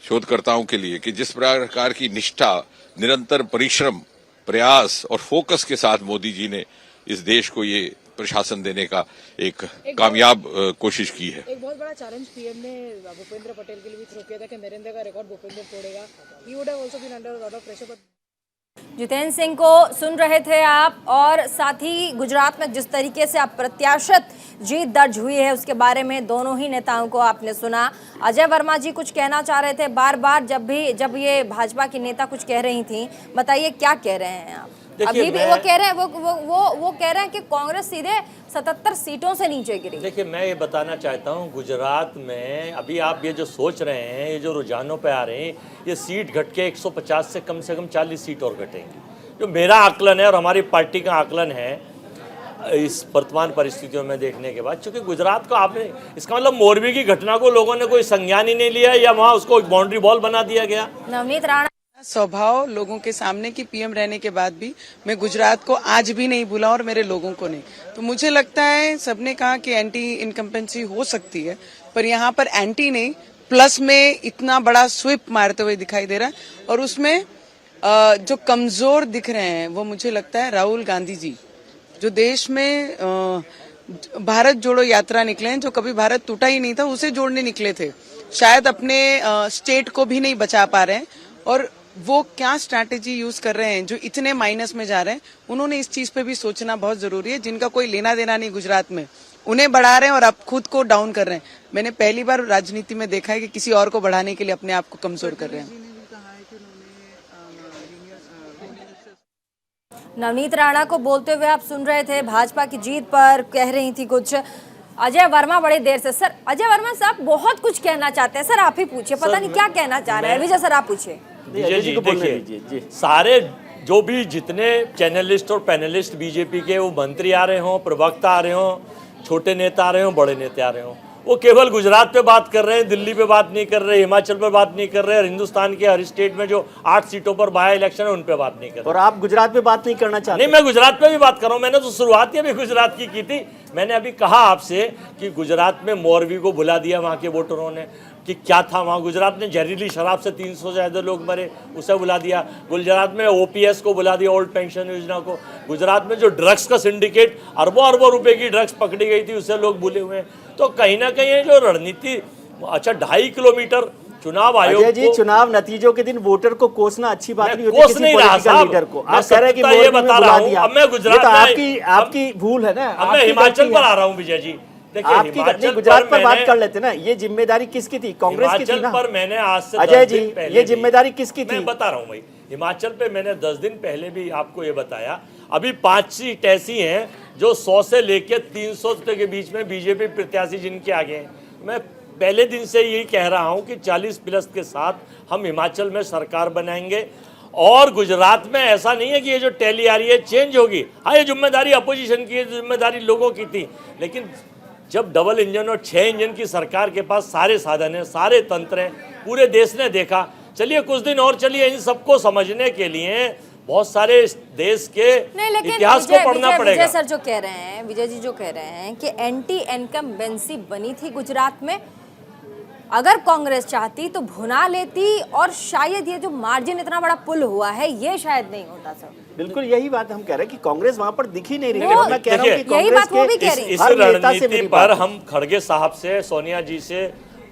S19: शोधकर्ताओं के लिए, कि जिस प्रकार की निष्ठा, निरंतर परिश्रम, प्रयास और फोकस के साथ मोदी जी ने इस देश को ये प्रशासन देने का एक कामयाब कोशिश की है।
S8: एक बहुत बड़ा चैलेंज पीएम ने भूपेंद्र पटेल के लिए भी थ्रो किया था कि नरेंद्र का रिकॉर्ड भूपेंद्र तोड़ेगा। He would have also been under a lot of pressure.
S2: Jitendra Singh को सुन रहे थे आप। और साथ ही गुजरात में जिस तरीके से अप्रत्याशित जीत दर्ज हुई है उसके बारे में दोनों ही नेताओं को आपने सुना। अजय वर्मा जी कुछ कहना चाह रहे थे बार बार जब ये भाजपा की नेता कुछ कह रही थी, बताइए क्या कह रहे हैं आप? अभी भी वो कह रहे हैं वो कह रहे हैं कि कांग्रेस सीधे 77 सीटों से नीचे गिरी।
S5: देखिए, मैं ये बताना चाहता हूँ, गुजरात में अभी आप ये जो सोच रहे हैं, ये जो रुझानों पे आ रहे हैं, ये सीट घट के 150 से कम 40 सीट और घटेंगी। जो मेरा आकलन है और हमारी पार्टी का आकलन है इस वर्तमान परिस्थितियों में देखने के बाद, चूंकि गुजरात को आपने, इसका मतलब मोरबी की घटना को लोगों ने कोई संज्ञान ही नहीं लिया या वहाँ उसको एक बाउंड्री बॉल बना दिया गया।
S2: नवनीत राणा,
S10: स्वभाव लोगों के सामने की पीएम रहने के बाद भी मैं गुजरात को आज भी नहीं भूला और मेरे लोगों को नहीं। तो मुझे लगता है सबने कहा कि एंटी इनकम्पेंसी हो सकती है, पर यहाँ पर एंटी नहीं प्लस में इतना बड़ा स्वीप मारते हुए दिखाई दे रहा है। और उसमें जो कमजोर दिख रहे हैं वो मुझे लगता है राहुल गांधी जी, जो देश में भारत जोड़ो यात्रा निकले हैं, जो कभी भारत टूटा ही नहीं था उसे जोड़ने निकले थे, शायद अपने स्टेट को भी नहीं बचा पा रहे हैं। और वो क्या स्ट्रैटेजी यूज कर रहे हैं जो इतने माइनस में जा रहे हैं, उन्होंने इस चीज पे भी सोचना बहुत जरूरी है। जिनका कोई लेना देना नहीं गुजरात में, उन्हें बढ़ा रहे हैं और अब खुद को डाउन कर रहे हैं। मैंने पहली बार राजनीति में देखा है कि किसी और को बढ़ाने के लिए अपने आप को कमजोर कर रहे हैं।
S2: नवनीत राणा को बोलते हुए आप सुन रहे थे, भाजपा की जीत पर कह रही थी कुछ। अजय वर्मा बड़ी देर से, सर अजय वर्मा साहब बहुत कुछ कहना चाहते हैं, सर आप ही पूछिए, पता नहीं क्या कहना चाह रहे हैं। विजय सर आप पूछिए।
S5: देखिए, सारे जो भी जितने चैनलिस्ट और पैनलिस्ट बीजेपी के, वो मंत्री आ रहे हों, प्रवक्ता आ रहे हों, छोटे नेता आ रहे हों, बड़े नेता आ रहे हों, वो केवल गुजरात पे बात कर रहे हैं, दिल्ली पे बात नहीं कर रहे, हिमाचल पे बात नहीं कर रहे, और हिंदुस्तान के हर स्टेट में जो 8 सीटों पर बाय इलेक्शन है उन पे बात नहीं कर रहे।
S1: और आप गुजरात पे बात नहीं करना चाहते?
S5: नहीं, मैं गुजरात पे भी बात कर रहा हूँ। मैंने तो शुरुआत ही अभी गुजरात की थी। मैंने अभी कहा आपसे कि गुजरात में मोरवी को बुला दिया वहाँ के वोटरों ने, कि क्या था वहाँ। गुजरात में जहरीली शराब से 300 से ज़्यादा लोग मरे, उसे बुला दिया। गुजरात में OPS को बुला दिया, ओल्ड पेंशन योजना को। गुजरात में जो ड्रग्स का सिंडिकेट अरबों अरबों रुपए की ड्रग्स पकड़ी गई थी, उसे लोग भूले हुए हैं। तो कहीं ना कहीं जो रणनीति, अच्छा 2.5 किलोमीटर चुनाव आयोग
S1: अजय जी, चुनाव नतीजों के दिन वोटर को कोसना अच्छी बात नहीं होती
S5: कोस
S1: किसी
S5: नहीं रहा
S1: पॉलिटिकल
S5: साहब।
S1: लीडर को।
S5: मैं
S1: आप कह रहे हैं कि
S5: सत्ता ये
S1: मोदी में
S5: बता
S1: बुला
S5: रहा हूं।
S1: दिया।
S5: अब मैं गुजरात
S1: ये तो
S5: में
S1: आपकी भूल है ना।
S5: अब मैं हिमाचल पर आ रहा हूँ विजय जी। देखिए,
S1: आपकी
S5: हिमाचल
S1: गुजरात पर बात
S5: मैंने-
S1: कर लेते ना। ये जिम्मेदारी किसकी थी? कांग्रेस की थी
S5: हिमाचल
S1: ना।
S5: पर मैंने आज से
S1: अजय
S5: 10
S1: जी,
S5: दिन पहले
S1: ये
S5: भी-
S1: जिम्मेदारी किसकी थी?
S5: मैं बता रहा हूँ भाई, हिमाचल पे मैंने 10 दिन पहले भी आपको ये बताया। अभी 5 सीट ऐसी हैं जो 100 से लेकर 300 के बीच में बीजेपी प्रत्याशी जिनके आगे हैं। मैं पहले दिन से यही कह रहा हूं कि 40+ के साथ हम हिमाचल में सरकार बनाएंगे। और गुजरात में ऐसा नहीं है कि ये जो टैली आ रही है चेंज होगी। हाँ, ये जिम्मेदारी अपोजिशन की है, जिम्मेदारी लोगों की थी। लेकिन जब डबल इंजन और 6 इंजन की सरकार के पास सारे साधन हैं, सारे तंत्र हैं, पूरे देश ने देखा। चलिए कुछ दिन और चलिए, इन सबको समझने के लिए बहुत सारे देश के इतिहास को पढ़ना पड़ेगा।
S2: विजय सर जो कह रहे हैं, विजय जी जो कह रहे हैं कि एंटी इनकम्बेंसी बनी थी गुजरात में, अगर कांग्रेस चाहती तो भुना लेती और शायद ये जो मार्जिन इतना बड़ा पुल हुआ है ये शायद नहीं होता सर।
S1: बिल्कुल यही बात हम कह रहे हैं कि कांग्रेस वहां पर दिख ही नहीं रही।
S2: वो-
S1: मैं कह रहा हूं कि
S2: यही बात वो भी कह रही है।
S5: इस
S1: हर नेता से
S5: रणनीति
S1: मेरी
S5: पर
S1: बात है।
S5: हम खड़गे साहब से, सोनिया जी से,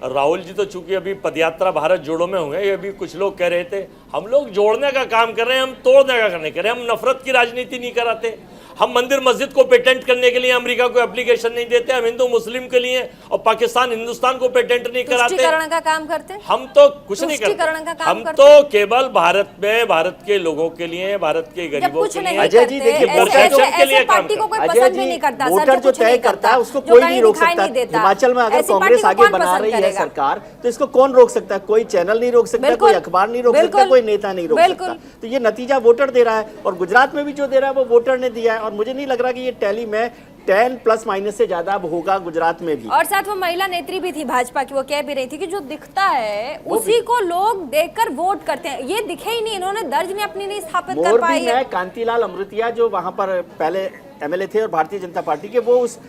S5: राहुल जी तो चूंकि अभी पदयात्रा भारत जोड़ो में हुए, ये भी कुछ लोग कह रहे थे हम लोग जोड़ने का काम कर रहे हैं, हम तोड़ने का नहीं कर रहे, हम नफरत की राजनीति नहीं कराते। हम मंदिर मस्जिद को पेटेंट करने के लिए अमेरिका को एप्लीकेशन नहीं देते, हम हिंदू मुस्लिम के लिए और पाकिस्तान हिंदुस्तान को पेटेंट नहीं कराते।
S2: तुष्टीकरण का काम करते हैं?
S5: हम तो कुछ नहीं
S2: तुष्टीकरण का
S5: करते,
S2: काम
S5: हम
S2: करते
S5: तो केवल भारत में भारत के लोगों के लिए, भारत के गरीबों के लिए,
S1: अजय जी देखिए,
S5: के लिए काम
S2: पार्टी को कोई
S1: अजय
S2: पसंद भी
S1: जी,
S2: नहीं करता सर,
S1: वोटर जो
S2: कुछ
S1: तय
S2: नहीं
S1: करता है उसको
S2: जो
S1: कोई
S2: कहीं
S1: नहीं रोक
S2: दिखाई
S1: सकता।
S2: नहीं देता।
S1: हिमाचल में अगर
S2: ऐसी
S1: कांग्रेस
S2: पार्टी को
S1: आगे
S2: कौन
S1: बना
S2: पसंद
S1: रही है
S2: करेगा?
S1: सरकार, तो इसको कौन रोक सकता है? कोई चैनल नहीं रोक सकता, कोई अखबार नहीं रोक सकता, कोई नेता नहीं रोक सकता। तो ये नतीजा वोटर दे रहा है, और गुजरात में भी जो दे रहा है वो वोटर ने दिया है। और मुझे नहीं लग रहा कि ये टैली में 10 ± से ज्यादा अब होगा गुजरात में भी।
S2: और साथ वो महिला नेत्री भी थी भाजपा की, वो कह भी रही थी कि जो दिखता है उसी को लोग देखकर वोट करते हैं। ये दिखे ही नहीं, इन्होंने दर्ज ने अपनी नहीं स्थापित कर पाई है।
S1: कांतिलाल अमृतिया जो वहां पर पहले MLA थे और भारतीय जनता पार्टी के, वो उस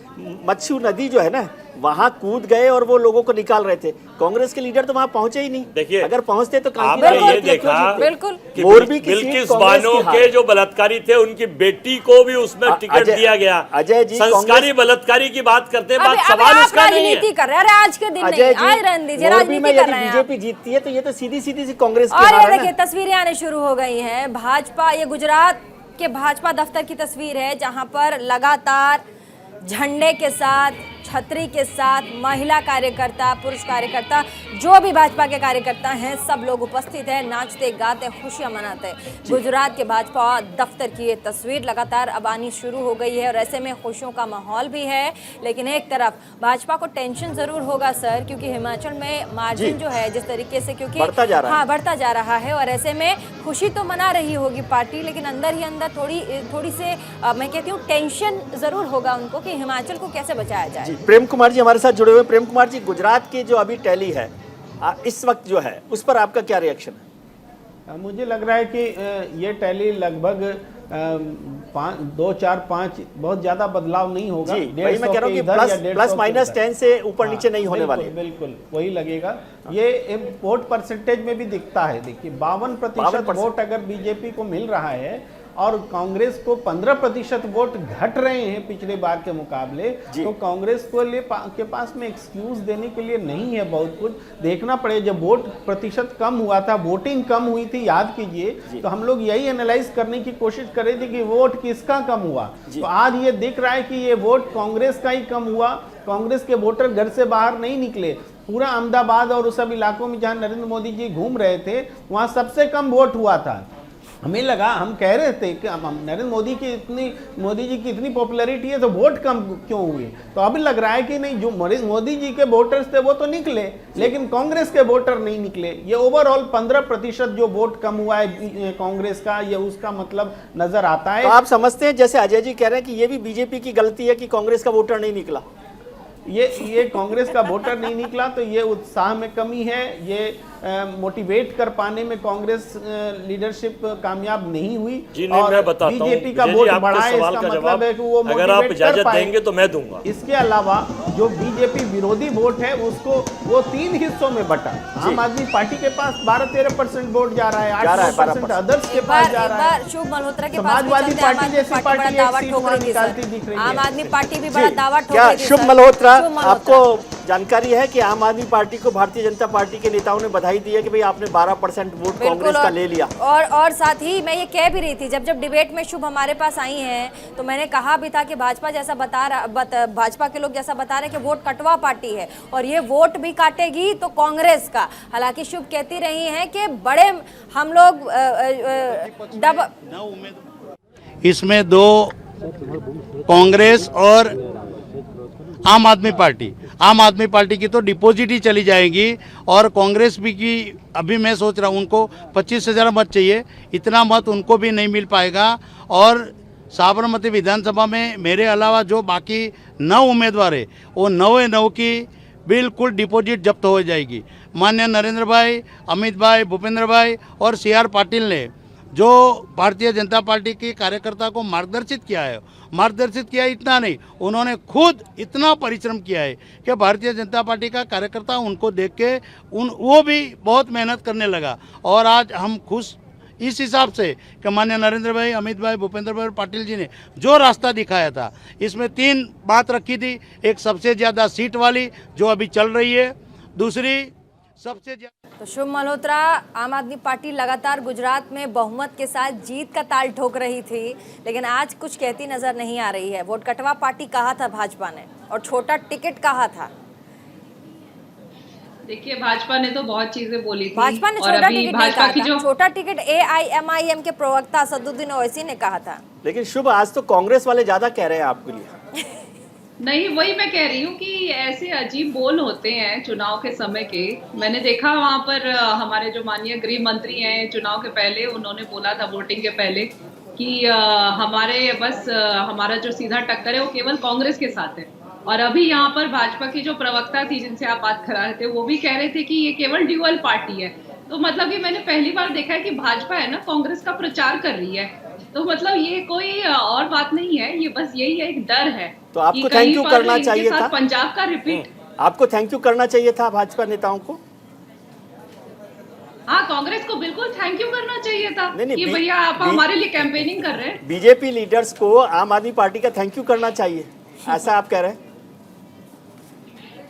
S1: मच्छू नदी जो है ना वहां कूद गए और वो लोगों को निकाल रहे थे। कांग्रेस के लीडर तो वहां पहुंचे ही नहीं।
S5: देखिए,
S1: अगर पहुंचते तो
S5: आपने ये देखा कि
S1: मोरबी की
S5: बिल्किस बानो के जो बलात्कारी थे उनकी बेटी को भी उसमें टिकट दिया गया।
S1: अजय जी,
S5: संस्कारी बलात्कारी की बात करते हैं, बात सवाल उसका नहीं है।
S2: राजनीति कर रहे हैं, अरे आज के दिन नहीं, आज रहने दीजिए, राजनीति कर रहे हैं।
S1: बीजेपी जीतती है तो ये तो सीधी सीधी सी कांग्रेस की
S2: और
S1: हार
S2: ये
S1: है ना।
S2: देखिए तस्वीरें आने शुरू हो गई हैं भाजपा, ये गुजरात के भाजपा दफ्तर की तस्वीर है जहां पर लगातार झंडे के साथ, छतरी के साथ महिला कार्यकर्ता, पुरुष कार्यकर्ता, जो भी भाजपा के कार्यकर्ता हैं, सब लोग उपस्थित हैं, नाचते गाते खुशियां मनाते। गुजरात के भाजपा दफ्तर की ये तस्वीर लगातार अब आनी शुरू हो गई है और ऐसे में खुशियों का माहौल भी है। लेकिन एक तरफ भाजपा को टेंशन जरूर होगा सर, क्योंकि हिमाचल में मार्जिन जो है जिस तरीके से, क्योंकि
S1: बढ़ता जा रहा है।
S2: हाँ बढ़ता जा रहा है, और ऐसे में खुशी तो मना रही होगी पार्टी, लेकिन अंदर ही अंदर थोड़ी से मैं कहती हूँ टेंशन जरूर होगा उनको कि हिमाचल को कैसे बचाया जाए।
S1: प्रेम कुमार जी हमारे साथ जुड़े हुए। प्रेम कुमार जी, गुजरात की जो अभी टैली है इस वक्त जो है, उस पर आपका क्या रिएक्शन है?
S7: मुझे लग रहा है कि ये टैली लगभग 2, 4, 5 बहुत ज्यादा बदलाव नहीं होगा।
S1: जी, वही मैं कह रहा हूँ कि +-10 से ऊपर नीचे नहीं होने वाली है।
S7: बिल्कुल वही लगेगा। ये वोट परसेंटेज में भी दिखता है। देखिए 52% वोट अगर बीजेपी को मिल रहा है और कांग्रेस को 15% वोट घट रहे हैं पिछले बार के मुकाबले, तो कांग्रेस को के पास में एक्सक्यूज देने के लिए नहीं है। बहुत कुछ देखना पड़ेगा। जब वोट प्रतिशत कम हुआ था, वोटिंग कम हुई थी, याद कीजिए, तो हम लोग यही एनालाइज करने की कोशिश कर रहे थे कि वोट किसका कम हुआ। तो आज ये दिख रहा है कि ये वोट कांग्रेस का ही कम हुआ। कांग्रेस के वोटर घर से बाहर नहीं निकले। पूरा अहमदाबाद और उस सब इलाकों में जहां नरेंद्र मोदी जी घूम रहे थे, वहां सबसे कम वोट हुआ था। हमें लगा, हम कह रहे थे कि नरेंद्र मोदी जी की इतनी पॉपुलैरिटी है तो वोट कम क्यों हुए। तो अब लग रहा है कि नहीं, जो मोदी जी के वोटर्स थे वो तो निकले, लेकिन कांग्रेस के वोटर नहीं निकले। ये ओवरऑल 15% जो वोट कम हुआ है कांग्रेस का, ये उसका मतलब नजर आता है।
S1: तो आप समझते हैं, जैसे अजय जी कह रहे हैं, कि ये भी बीजेपी की गलती है कि कांग्रेस का वोटर नहीं निकला?
S7: ये कांग्रेस का वोटर नहीं निकला तो ये उत्साह में कमी है, ये मोटिवेट कर पाने में कांग्रेस लीडरशिप कामयाब नहीं हुई।
S5: जी नहीं, मैं बताता हूं,
S7: बीजेपी का
S5: विजय जी,
S7: वोट
S5: आपके
S7: बढ़ा है,
S5: सवाल
S7: इसका
S5: का
S7: मतलब
S5: जवाब
S7: है कि वो
S5: अगर आप
S7: मोटिवेट कर
S5: इजाजत
S7: पाए।
S5: देंगे तो मैं दूंगा।
S7: इसके अलावा जो बीजेपी विरोधी वोट है उसको वो 3 हिस्सों में बटा। आम आदमी पार्टी के पास 12-13% वोट जा रहा है, 8% अदर्स के पास जा रहा है।
S2: शुभ मल्होत्रा के पास
S7: समाजवादी पार्टी जैसी पार्टी एक
S2: दावा
S7: सीट
S2: ठोक
S7: वहां
S2: रही थी
S7: निकालती
S2: सर।
S7: दिख रही है।
S2: आम आदमी पार्टी भी बड़ा दावा ठोक
S1: क्या
S2: रही थी
S1: शुभ
S2: सर।
S1: मल्होत्रा,
S2: शुभ मल्होत्रा।
S1: आपको जानकारी है कि आम आदमी पार्टी को भारतीय जनता पार्टी के नेताओं ने बधाई दी है कि भाई आपने 12% वोट कांग्रेस का ले लिया।
S2: और साथ ही मैं ये कह भी रही थी जब डिबेट में शुभ हमारे पास आई हैं तो मैंने कहा भी था कि भाजपा जैसा भाजपा के लोग जैसा बता रहे हैं कि वोट कटवा पार्टी है और ये वोट भी काटेगी तो कांग्रेस का। हालांकि शुभ कहती रही हैं कि बड़े हम लोग
S20: इसमें 2 कांग्रेस और आम आदमी पार्टी की तो डिपॉजिट ही चली जाएगी और कांग्रेस भी की अभी मैं सोच रहा हूँ उनको 25,000 मत चाहिए, इतना मत उनको भी नहीं मिल पाएगा। और साबरमती विधानसभा में मेरे अलावा जो बाकी 9 उम्मीदवार है वो 9 की बिल्कुल डिपॉजिट जब्त हो जाएगी। माननीय नरेंद्र भाई, अमित भाई, भूपेंद्र भाई और CR पाटिल ने जो भारतीय जनता पार्टी की कार्यकर्ता को मार्गदर्शित किया है, इतना नहीं, उन्होंने खुद इतना परिश्रम किया है कि भारतीय जनता पार्टी का कार्यकर्ता उनको देख के वो भी बहुत मेहनत करने लगा। और आज हम खुश इस हिसाब से कि माननीय नरेंद्र भाई, अमित भाई, भूपेंद्र भाई और पाटिल जी ने जो रास्ता दिखाया था, इसमें 3 बात रखी थी। एक सबसे ज़्यादा सीट वाली जो अभी चल रही है, दूसरी सबसे
S2: तो शुभ मल्होत्रा, आम आदमी पार्टी लगातार गुजरात में बहुमत के साथ जीत का ताल ठोक रही थी, लेकिन आज कुछ कहती नजर नहीं आ रही है। वोट कटवा पार्टी कहा था भाजपा ने और छोटा टिकट कहा था।
S6: देखिए, भाजपा ने तो बहुत चीजें बोली थी।
S2: भाजपा ने
S6: और
S2: छोटा
S6: अभी
S2: टिकट
S6: भाजपा
S2: नहीं
S6: की
S2: कहा
S6: जो
S2: था, छोटा टिकट AIMIM के प्रवक्ता असदुद्दीन ओवैसी ने कहा था।
S1: लेकिन शुभ, आज तो कांग्रेस वाले ज्यादा कह रहे हैं आपके लिए।
S6: नहीं, वही मैं कह रही हूँ कि ऐसे अजीब बोल होते हैं चुनाव के समय के। मैंने देखा वहां पर हमारे जो माननीय गृह मंत्री हैं, चुनाव के पहले उन्होंने बोला था वोटिंग के पहले कि हमारा जो सीधा टक्कर है वो केवल कांग्रेस के साथ है। और अभी यहाँ पर भाजपा की जो प्रवक्ता थी जिनसे आप बात करा रहे थे, वो भी कह रहे थे कि ये केवल ड्यूअल पार्टी है। तो मतलब कि मैंने पहली बार देखा है कि भाजपा है ना कांग्रेस का प्रचार कर रही है। तो मतलब ये कोई और बात नहीं है, ये बस यही है, एक डर है।
S1: तो आपको थैंक यू करना चाहिए था,
S6: पंजाब का रिपीट।
S1: आपको थैंक यू करना चाहिए था भाजपा नेताओं को।
S6: हाँ, कांग्रेस को बिल्कुल थैंक यू करना चाहिए था कि भैया आप हमारे लिए कैंपेनिंग कर रहे हैं।
S1: बीजेपी लीडर्स को आम आदमी पार्टी का थैंक यू करना चाहिए, ऐसा आप कह रहे हैं?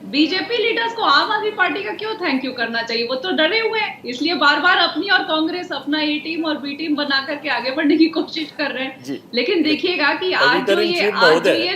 S6: बीजेपी लीडर्स को आम आदमी पार्टी का क्यों थैंक यू करना चाहिए? वो तो डरे हुए हैं, इसलिए बार बार अपनी और कांग्रेस अपना A टीम और B टीम बना करके आगे बढ़ने की कोशिश कर रहे हैं। लेकिन देखिएगा कि आज जो ये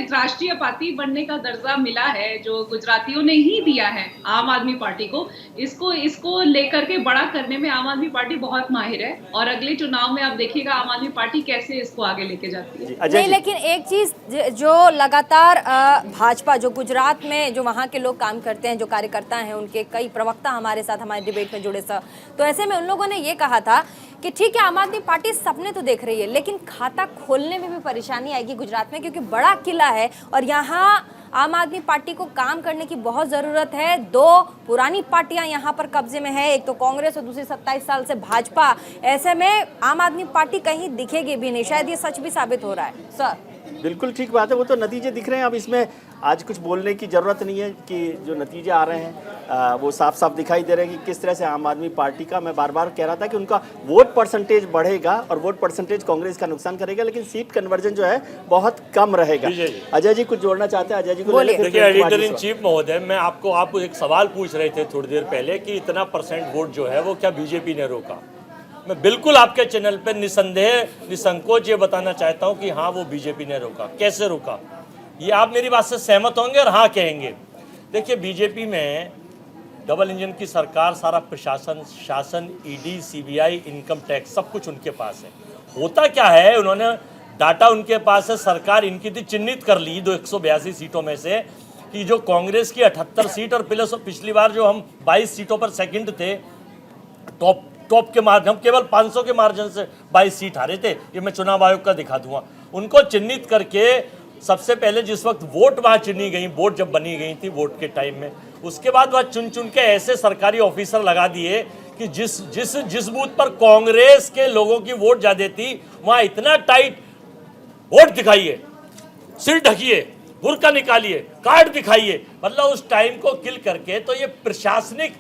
S6: राष्ट्रीय पार्टी बनने का दर्जा मिला है, जो गुजरातियों ने ही दिया है आम आदमी पार्टी को, इसको लेकर के बड़ा करने में आम आदमी पार्टी बहुत माहिर है। और अगले चुनाव में आप देखिएगा आम आदमी पार्टी कैसे इसको आगे लेके जाती है।
S2: नहीं, लेकिन एक चीज जो लगातार भाजपा जो गुजरात में जो वहाँ के लोग काम करते हैं, जो कार्यकर्ता हैं, उनके कई प्रवक्ता हमारे साथ हमारे डिबेट में जुड़े सर, तो ऐसे में उन लोगों ने ये कहा था कि ठीक है आम आदमी पार्टी सपने तो देख रही है, लेकिन खाता खोलने में भी परेशानी आएगी गुजरात में, क्योंकि बड़ा किला है और यहाँ आम आदमी पार्टी को काम करने की बहुत ज़रूरत है। 2 पुरानी पार्टियां यहाँ पर कब्जे में है, एक तो कांग्रेस और दूसरी 27 साल से भाजपा। ऐसे में आम आदमी पार्टी कहीं दिखेगी भी नहीं, शायद ये सच भी साबित हो रहा है सर।
S1: बिल्कुल ठीक बात है, वो तो नतीजे दिख रहे हैं। अब इसमें आज कुछ बोलने की ज़रूरत नहीं है कि जो नतीजे आ रहे हैं वो साफ साफ दिखाई दे रहे हैं कि किस तरह से आम आदमी पार्टी का, मैं बार बार कह रहा था कि उनका वोट परसेंटेज बढ़ेगा और वोट परसेंटेज कांग्रेस का नुकसान करेगा, लेकिन सीट कन्वर्जन जो है बहुत कम रहेगा। अजय जी कुछ जोड़ना चाहते हैं? अजय जी को
S5: देखिए, एडिटर इन चीफ महोदय, मैं आपको एक सवाल पूछ रहे थे थोड़ी देर पहले कि इतना % वोट जो है वो क्या बीजेपी ने रोका। मैं बिल्कुल आपके चैनल पर निसंदेह निसंकोच ये बताना चाहता हूँ कि हाँ, वो बीजेपी ने रोका। कैसे रोका, ये आप मेरी बात से सहमत होंगे और हाँ कहेंगे। देखिए, बीजेपी में डबल इंजन की सरकार, सारा प्रशासन, शासन, ईडी, सीबीआई, इनकम टैक्स, सब कुछ उनके पास है। होता क्या है, उन्होंने डाटा उनके पास है, सरकार इनकी थी, चिन्हित कर ली 182 सीटों में से कि जो कांग्रेस की 78 सीट और पिछली बार जो हम 22 सीटों पर सेकंड थे, टॉप के मार्जिन, हम केवल 500 के मार्जिन से 22 सीट हारे थे। ये मैं चुनाव आयोग का दिखा दूंगा। उनको चिन्हित करके सबसे पहले जिस वक्त वोट वहां चुनी गई, वोट जब बनी गई थी वोट के टाइम में, उसके बाद वह चुन चुन के ऐसे सरकारी ऑफिसर लगा दिए कि जिस बूथ पर कांग्रेस के लोगों की वोट ज्यादा थी वहां इतना टाइट वोट दिखाइए, सिर ढकिए, बुर्का निकालिए, कार्ड दिखाइए, मतलब उस टाइम को किल करके। तो ये प्रशासनिक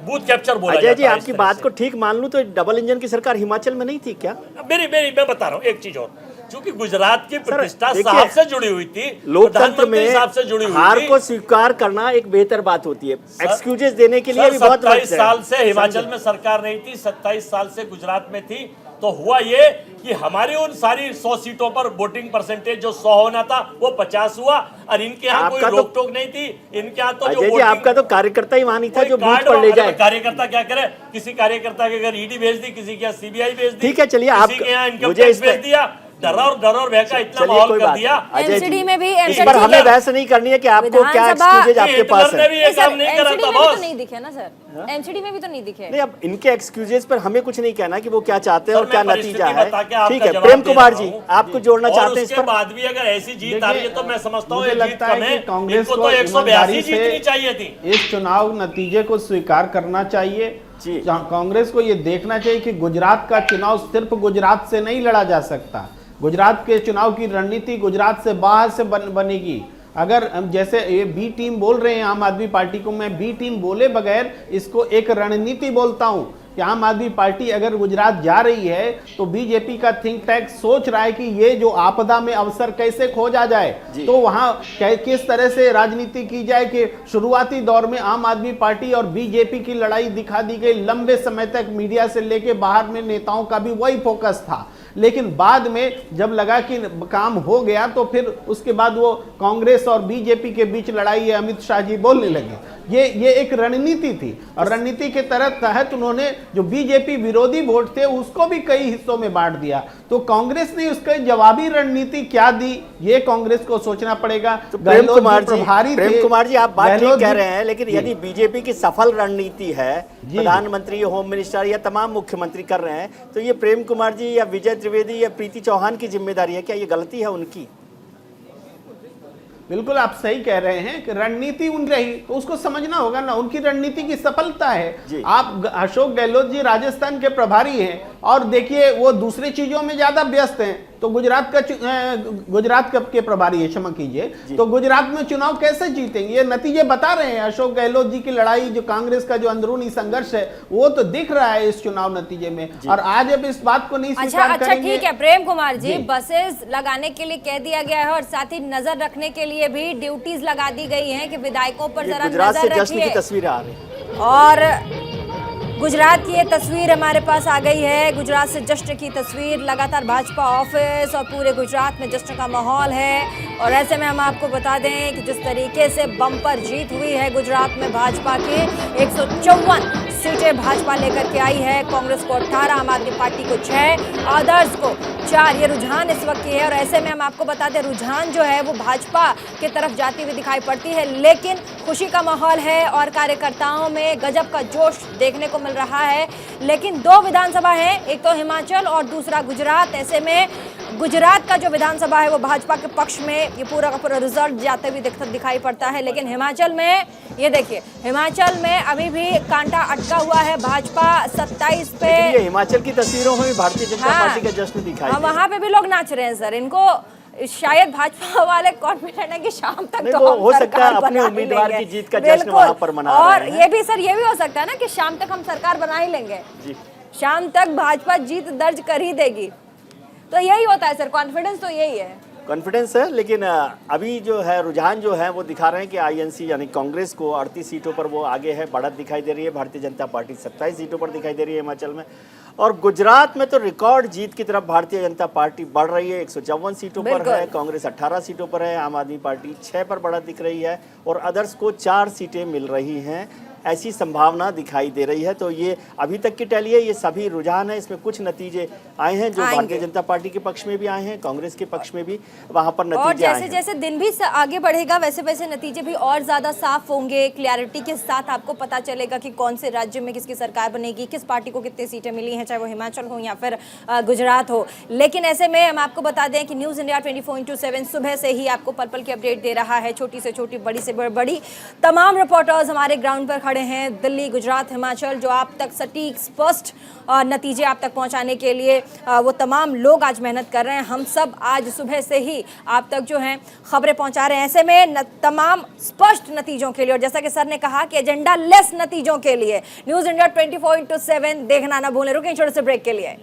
S5: बूथ कैप्चर बोला
S1: अजय जी,
S5: जाता है।
S1: आपकी बात को ठीक मान लूं तो डबल इंजन की सरकार हिमाचल में नहीं थी क्या?
S5: मैं बता रहा हूँ एक चीज और, क्योंकि गुजरात की प्रतिष्ठा साहब से जुड़ी हुई थी,
S1: लोकतंत्र में
S5: साहब से जुड़ी हुई
S1: हार
S5: थी।
S1: को स्वीकार करना एक बेहतर बात होती है, एक्सक्यूजेस देने के लिए भी बहुत
S5: 27 साल से हिमाचल में सरकार नहीं थी, 27 साल से गुजरात में थी। तो हुआ ये कि हमारी उन सारी 100 सीटों पर वोटिंग परसेंटेज जो 100 होना था वो 50 हुआ, और इनके यहाँ कोई रोक टोक नहीं थी। इनके यहाँ तो
S1: अजय जी, आपका तो कार्यकर्ता ही वहां नहीं था जो बूथ पर ले जाए।
S5: कार्यकर्ता क्या करे, किसी कार्यकर्ता के घर ईडी भेज दी, किसी के यहाँ सीबीआई भेज दी,
S1: ठीक है, चलिए आप
S5: किसी के यहाँ इनकम
S1: मुझे
S5: टैक्स भेज दिया, डर और भय का इतना माहौल कर दिया।
S2: एमसीडी में भी
S1: इस पर हमें बहस नहीं करनी है कि आपको क्या एक्सक्यूजेज आपके पास है।
S5: भी ये काम नहीं करा था बॉस।
S2: नहीं दिखे ना सर, एमसीडी में भी तो नहीं दिखे।
S1: नहीं, अब इनके एक्सक्यूजेज पर हमें कुछ नहीं कहना कि वो क्या चाहते हैं और क्या नतीजा है। ठीक है,
S5: जवाब
S1: प्रेम
S5: दे
S1: कुमार
S5: रहा
S1: जी,
S5: हूं।
S1: आपको जोड़ना चाहते हैं इस
S5: उसके
S1: पर?
S5: बाद भी अगर ऐसी जीत आ रही है तो मैं समझता हूँ
S7: मुझे
S5: ये जीत
S7: लगता है
S5: कम
S7: कि
S5: है,
S7: कांग्रेस
S5: इनको
S7: को
S5: तो 182
S7: ईमानदारी
S5: जीतनी
S7: से
S5: चाहिए थी।
S7: इस चुनाव नतीजे को स्वीकार करना चाहिए। कांग्रेस को ये देखना चाहिए कि गुजरात का चुनाव सिर्फ गुजरात से नहीं लड़ा जा सकता। गुजरात के चुनाव की रणनीति गुजरात से बाहर से बनेगी। अगर हम जैसे ये बी टीम बोल रहे हैं आम आदमी पार्टी को, मैं बी टीम बोले बगैर इसको एक रणनीति बोलता हूं कि आम आदमी पार्टी अगर गुजरात जा रही है तो बीजेपी का थिंक टैंक सोच रहा है कि ये जो आपदा में अवसर कैसे खोजा जाए, तो वहां किस तरह से राजनीति की जाए। कि शुरुआती दौर में आम आदमी पार्टी और बीजेपी की लड़ाई दिखा दी गई, लंबे समय तक मीडिया से लेके बाहर में नेताओं का भी वही फोकस था। लेकिन बाद में जब लगा कि काम हो गया तो फिर उसके बाद वो कांग्रेस और बीजेपी के बीच लड़ाई है, अमित शाह जी बोलने लगे। ये एक रणनीति थी और रणनीति के तहत उन्होंने जो बीजेपी विरोधी वोट थे उसको भी कई हिस्सों में बांट दिया। तो कांग्रेस ने उसका जवाबी रणनीति क्या दी, ये कांग्रेस को सोचना पड़ेगा।
S1: तो प्रेम कुमार जी, आप बात ठीक कह रहे हैं, लेकिन यदि बीजेपी की सफल रणनीति है, प्रधानमंत्री, होम मिनिस्टर या तमाम मुख्यमंत्री कर रहे हैं, तो ये प्रेम कुमार जी या विजय त्रिवेदी या प्रीति चौहान की जिम्मेदारी है क्या? ये गलती है उनकी?
S7: बिल्कुल आप सही कह रहे हैं कि रणनीति उन रही तो उसको समझना होगा ना, उनकी रणनीति की सफलता है। आप अशोक गहलोत जी राजस्थान के प्रभारी हैं और देखिए वो दूसरी चीजों में ज्यादा व्यस्त हैं, तो गुजरात के प्रभारी है, क्षमा कीजिए, तो गुजरात में चुनाव कैसे जीतेंगे? ये नतीजे बता रहे हैं। अशोक गहलोत जी की लड़ाई, जो कांग्रेस का जो अंदरूनी संघर्ष है वो तो दिख रहा है इस चुनाव नतीजे में। और आज अब इस बात को नहीं स्वीकार करेंगे।
S2: ठीक है प्रेम कुमार जी, बसेस लगाने के लिए कह दिया गया है और साथ ही नजर रखने के लिए भी ड्यूटीज लगा दी गई हैं कि विधायकों पर जरा नजर रखिए।
S1: तस्वीर आ रही
S2: और गुजरात की ये तस्वीर हमारे पास आ गई है, गुजरात से जश्न की तस्वीर। लगातार भाजपा ऑफिस और पूरे गुजरात में जश्न का माहौल है। और ऐसे में हम आपको बता दें कि जिस तरीके से बम्पर जीत हुई है गुजरात में भाजपा की, 154 सीटें भाजपा लेकर के आई है। कांग्रेस को 18, आम आदमी पार्टी को 6, अदर्स को 4। ये रुझान इस वक्त की है और ऐसे में हम आपको बता दें रुझान जो है वो भाजपा की तरफ जाती हुई दिखाई पड़ती है, लेकिन खुशी का माहौल है और कार्यकर्ताओं में गजब का जोश देखने को मिल रहा है। लेकिन 2 विधानसभा हैं, एक तो हिमाचल और दूसरा गुजरात। ऐसे में गुजरात का जो विधानसभा है वो भाजपा के पक्ष में ये पूरा का पूरा रिजल्ट जाते हुए दिखाई पड़ता है। लेकिन हिमाचल में ये देखिए, हिमाचल में अभी भी कांटा अटका हुआ है। भाजपा 27 पे,
S1: ये हिमाचल की तस्वीरों में भी भारतीय जनता पार्टी का जश्न दिखाई
S2: दे। वहाँ पे भी लोग नाच रहे हैं सर। इनको शायद भाजपा वाले कॉन्फिडेंट है कि शाम तक तो
S1: हो सकता है अपने उम्मीदवार की जीत का जश्न वहां पर मना रहे हैं।
S2: और ये भी सर, ये भी हो सकता है ना कि शाम तक हम सरकार बना ही लेंगे। शाम तक भाजपा जीत दर्ज कर ही देगी। तो यही होता है सर, कॉन्फिडेंस तो यही है,
S1: कॉन्फिडेंस है। लेकिन अभी जो है रुझान जो है वो दिखा रहे हैं कि आईएनसी यानी कांग्रेस को 38 सीटों पर वो आगे है, बढ़त दिखाई दे रही है। भारतीय जनता पार्टी 27 सीटों पर दिखाई दे रही है हिमाचल में। और गुजरात में तो रिकॉर्ड जीत की तरफ भारतीय जनता पार्टी बढ़ रही है, 154 सीटों पर है, कांग्रेस 18 सीटों पर है, आम आदमी पार्टी 6 पर बढ़त दिख रही है और अदर्स को 4 सीटें मिल रही हैं। ऐसी संभावना दिखाई दे रही है। तो ये अभी तक की टैली है, ये सभी रुझान है, इसमें कुछ नतीजे आए हैं जो भारतीय जनता पार्टी के पक्ष में भी आए हैं, कांग्रेस के पक्ष में भी वहां पर नतीजे
S2: और
S1: आए
S2: जैसे
S1: हैं।
S2: जैसे दिन भी आगे बढ़ेगा वैसे वैसे नतीजे भी और ज्यादा साफ होंगे, क्लैरिटी के साथ आपको पता चलेगा कि कौन से राज्य में किसकी सरकार बनेगी, किस पार्टी को कितनी सीटें मिली हैं, चाहे वो हिमाचल हो या फिर गुजरात हो। लेकिन ऐसे में हम आपको बता दें कि न्यूज़ इंडिया 24/7 सुबह से ही आपको पल पल की अपडेट दे रहा है, छोटी से छोटी, बड़ी से बड़ी तमाम रिपोर्टर्स हमारे ग्राउंड पर खड़े हैं, दिल्ली, गुजरात, हिमाचल, जो आप तक सटीक स्पष्ट नतीजे आप तक पहुंचाने के लिए वो तमाम लोग आज मेहनत कर रहे हैं। हम सब आज सुबह से ही आप तक जो हैं खबरें पहुंचा रहे हैं। ऐसे में तमाम स्पष्ट नतीजों के लिए, और जैसा कि सर ने कहा कि एजेंडा लेस नतीजों के लिए न्यूज़ इंडिया 24/7 देखना ना भूलें। रुकें छोटे से ब्रेक के लिए।